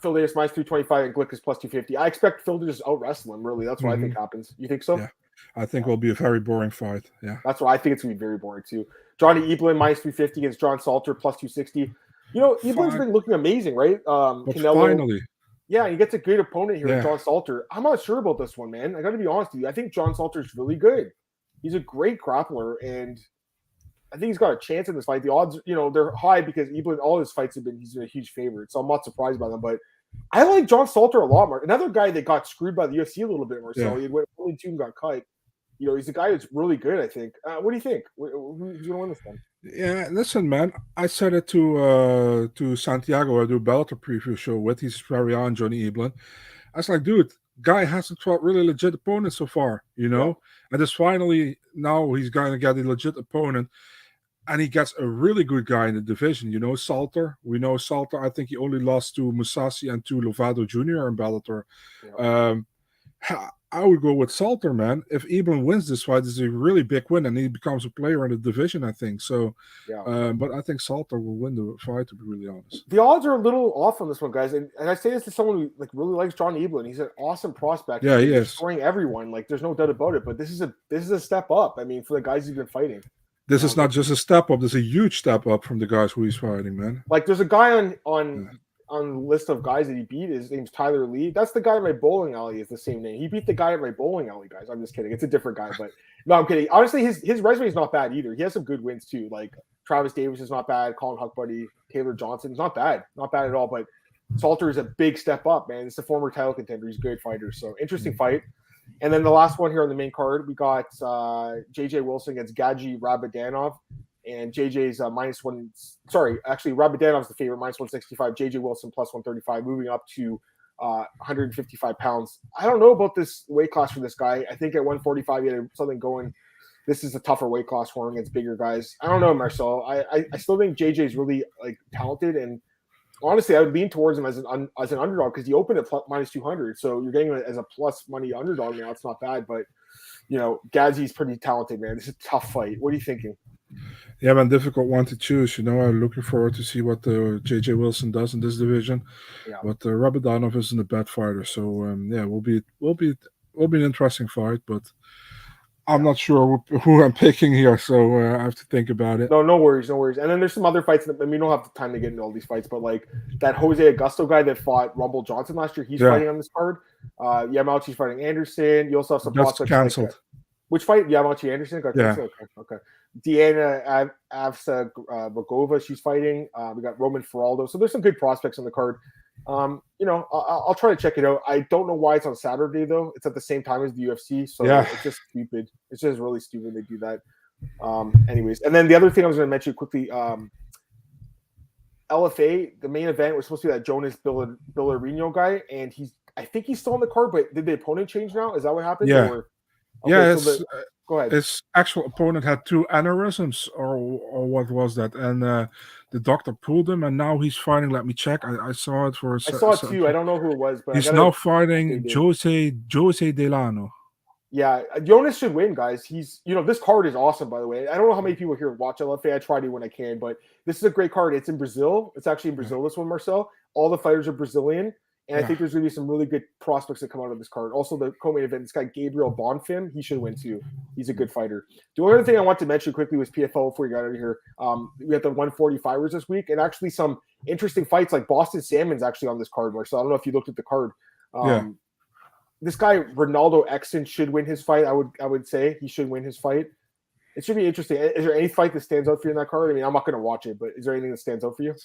Phil Davis minus 325 and Glickus plus 250. I expect Phil to just out wrestle him. Really, that's what I think happens. You think so?
Yeah. I think it will be a very boring fight. Yeah.
That's what I think. It's gonna be very boring too. Johnny Eblin minus 350 against John Salter plus 260. You know, Eblin's been looking amazing, right? Canelo,
finally.
Yeah, he gets a great opponent here, John Salter. I'm not sure about this one, man. I got to be honest with you. I think John Salter's really good. He's a great grappler, and I think he's got a chance in this fight. The odds, you know, they're high because Eblin, all his fights he's been a huge favorite, so I'm not surprised by them. But I like John Salter a lot more. Another guy that got screwed by the UFC a little bit more. So he went only 2 and got cut. You know, he's a guy that's really good, I think. What do you think? Who's going to win this one?
Yeah, listen, man. I said it to Santiago. I do a Bellator preview show with. He's very on Johnny Eblin. I was like, dude, guy hasn't fought really legit opponents so far, you know? And just finally, now he's going to get a legit opponent. And he gets a really good guy in the division. You know, Salter. We know Salter. I think he only lost to Musashi and to Lovato Jr. in Bellator. Yeah. I would go with Salter, man. If Eblin wins this fight, it's a really big win, and he becomes a player in the division, I think. So, but I think Salter will win the fight, to be really honest.
The odds are a little off on this one, guys. And I say this to someone who like really likes John Eblin. He's an awesome prospect.
Yeah, he is.
Destroying everyone. Like, there's no doubt about it. But this is a step up. I mean, for the guys he's been fighting.
This is not just a step up. This is a huge step up from the guys who he's fighting, man.
Like, there's a guy on the list of guys that he beat. His name's Tyler Lee. That's the guy at my bowling alley is the same name. He beat the guy at my bowling alley, guys. I'm just kidding. It's a different guy, but no, I'm kidding. Honestly, his resume is not bad either. He has some good wins too. Like Travis Davis is not bad. Colin Huckbuddy, Taylor Johnson is not bad. Not bad at all. But Salter is a big step up, man. It's a former title contender. He's a good fighter. So interesting fight. And then the last one here on the main card, we got JJ Wilson against Gaji Rabadanov. And JJ's Rabadanov's the favorite, minus 165. JJ Wilson plus 135, moving up to 155 pounds. I don't know about this weight class for this guy. I think at 145, he had something going. This is a tougher weight class for him against bigger guys. I don't know, Marcel. I still think JJ's really like talented, and honestly, I would lean towards him as an underdog because he opened at minus 200. So you're getting him as a plus money underdog now. It's not bad, but you know, Gazi's pretty talented, man. This is a tough fight. What are you thinking?
Yeah, man, difficult one to choose. You know, I'm looking forward to see what JJ Wilson does in this division. Yeah. But Rabadanov isn't a bad fighter, so will be an interesting fight. But I'm not sure who I'm picking here, so I have to think about it.
No worries. And then there's some other fights that we don't have the time to get into all these fights, but like that Jose Augusto guy that fought Rumble Johnson last year, he's fighting on this card. Yamauchi's fighting Anderson. You also have some
That's
prospects
canceled.
like which fight? Yamauchi Anderson got canceled. Okay. Deanna Avsa Rogova, she's fighting. We got Roman Feraldo. So there's some good prospects on the card. I'll try to check it out. I don't know why it's on Saturday though. It's at the same time as the UFC, so it's just stupid. It's just really stupid they do that. Anyways, and then the other thing I was going to mention quickly, LFA, the main event was supposed to be that Jonas Billarino guy, and I think he's still on the card, but did the opponent change now? Is that what happened?
Yeah.
Go ahead.
His actual opponent had 2 aneurysms, or what was that? And the doctor pulled him, and now he's fighting. Let me check. I saw it for.
I saw it too. I don't know who it was, but
he's now fighting Jose Delano.
Yeah, Jonas should win, guys. This card is awesome, by the way. I don't know how many people here watch LFA. I try to when I can, but this is a great card. It's in Brazil. It's actually in Brazil, this one, Marcel. All the fighters are Brazilian. And I think there's going to be some really good prospects that come out of this card. Also, the co-main event, this guy Gabriel Bonfim, he should win too. He's a good fighter. The only other thing I want to mention quickly was PFL before we got out of here. We had the 145ers this week, and actually some interesting fights like Boston Salmon's actually on this card, Marcel. I don't know if you looked at the card. This guy Ronaldo Exton should win his fight. I would say he should win his fight. It should be interesting. Is there any fight that stands out for you in that card? I mean, I'm not going to watch it, but is there anything that stands out for you?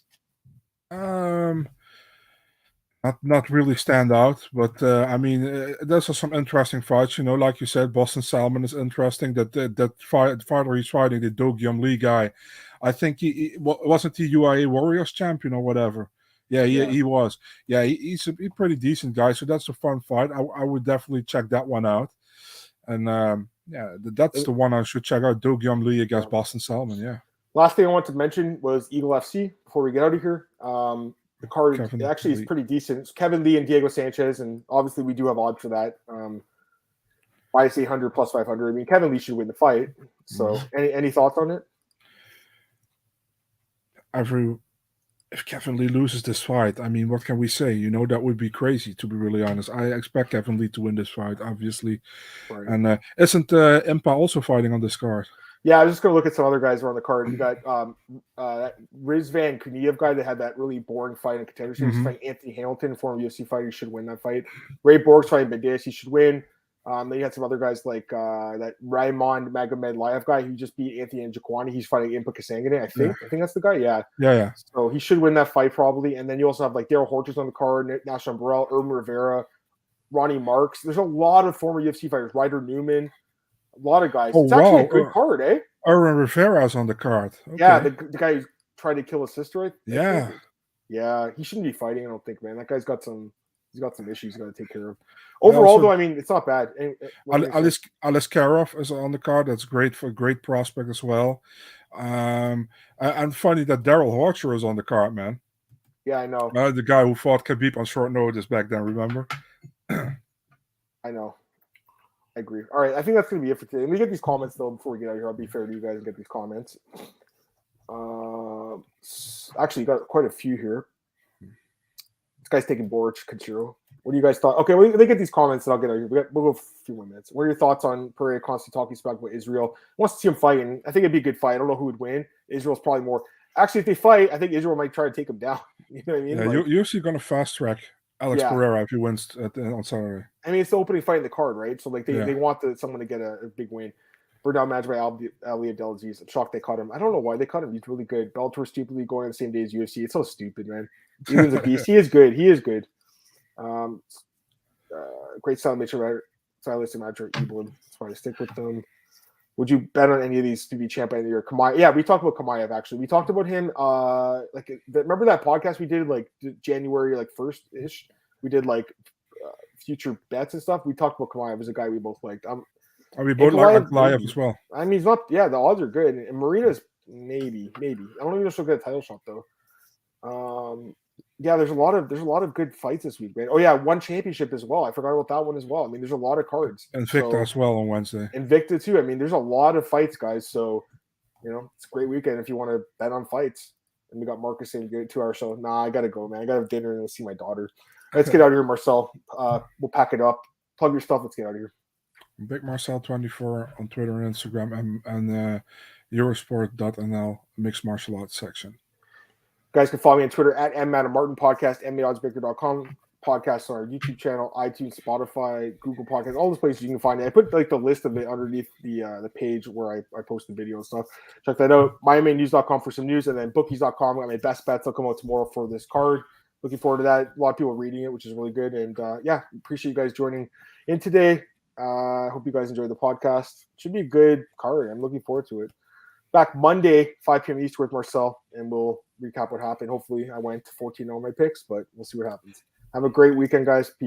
Not really stand out, but I mean, those are some interesting fights. Like you said, Boston Salmon is interesting. That fighter he's fighting, the Do Gyum Lee guy, I think he wasn't he UAE Warriors champion or whatever. Yeah, he was. Yeah, he's a pretty decent guy, so that's a fun fight. I would definitely check that one out. And that's the one I should check out. Do Gyum Lee against Boston Salmon. Yeah.
Last thing I want to mention was Eagle FC before we get out of here. The card actually is pretty decent. It's Kevin Lee and Diego Sanchez, and obviously we do have odds for that. Minus 800 plus 500. I mean, Kevin Lee should win the fight. So, any thoughts on it?
If Kevin Lee loses this fight, I mean, what can we say? That would be crazy, to be really honest. I expect Kevin Lee to win this fight, obviously. Right. And isn't Impa also fighting on this card?
Yeah, I was just going to look at some other guys who are on the card. You got Rizvan Kuniev guy that had that really boring fight in Contender Series. He's fighting Anthony Hamilton, former UFC fighter. He should win that fight. Ray Borg's fighting Bendias. He should win. Then you had some other guys like that Raymond Magomed Liev guy who just beat Anthony Nchukwi. He's fighting Impa Kasangane, I think. I think that's the guy. Yeah. So he should win that fight probably. And then you also have like Daryl Horchers on the card, National Burrell, Urban Rivera, Ronnie Marks. There's a lot of former UFC fighters. Ryder Newman. A lot of guys. It's actually a good card, eh?
Erwin Rivera's on the card. Okay.
Yeah, the guy who tried to kill his sister, right?
Yeah.
Yeah, he shouldn't be fighting, I don't think, man. That guy's got some issues he's got to take care of. Overall, though, I mean, it's not bad.
Aliskerov is on the card. That's great prospect as well. And funny that Daryl Horcher is on the card, man.
Yeah, I know.
The guy who fought Khabib on short notice back then, remember?
I know. I agree. All right, I think that's going to be it for today. Let me get these comments, though, before we get out of here. I'll be fair to you guys and get these comments. Actually, you got quite a few here. This guy's taking Boric, Kanshiro. What do you guys thought? Okay, let me get these comments and I'll get out of here. We'll go a few more minutes. What are your thoughts on Pereira constantly talking about Israel? Wants to see him fighting. I think it'd be a good fight. I don't know who would win. Israel's probably more. Actually, if they fight, I think Israel might try to take him down. You know what I mean?
Yeah, UFC going to fast track Alex Pereira if he wins on Saturday.
I mean, it's the opening fight in the card, right? So, like, they want someone to get a big win. Burndown match by Ali Abdelaziz. I'm shocked they caught him. I don't know why they caught him. He's really good. Bellator stupidly going on the same day as UFC. It's so stupid, man. He wins a beast. He is good. Great stylistic match or Evelyn. That's why I stick with them. Would you bet on any of these to be champion of the year? Kamaev. Yeah, we talked about Kamaev actually. We talked about him. Remember that podcast we did like January 1st-ish? We did like future bets and stuff. We talked about Kamaev as a guy we both liked.
We both like Ankalaev as well.
I mean, he's not. Yeah, the odds are good. And Marina's maybe. I don't even know if she'll get a title shot though. Yeah, there's a lot of good fights this week, man. Oh yeah, one championship as well. I forgot about that one as well. I mean, there's a lot of cards.
Invicta as well on Wednesday.
Invicta too. I mean, there's a lot of fights, guys. So, it's a great weekend if you want to bet on fights. And we got Marcus saying good 2 hour show. Nah, I gotta go, man. I gotta have dinner and see my daughter. Let's get out of here, Marcel. We'll pack it up. Plug your stuff. Let's get out of here.
Big Marcel 24 on Twitter and Instagram, and Eurosport.nl mixed martial arts section.
You guys can follow me on Twitter at @MMattaMartin Podcast, MMAOddsBreaker.com. Podcasts on our YouTube channel, iTunes, Spotify, Google Podcasts, all those places you can find it. I put like the list of it underneath the page where I post the video and stuff. Check that out. MyMMAnews.com for some news, and then bookies.com. Got my best bets. I'll come out tomorrow for this card. Looking forward to that. A lot of people reading it, which is really good. And yeah, appreciate you guys joining in today. I hope you guys enjoyed the podcast. Should be a good card. I'm looking forward to it. Back Monday, 5 p.m. East with Marcel, and we'll recap what happened. Hopefully, I went 14 on my picks, but we'll see what happens. Have a great weekend, guys. Peace.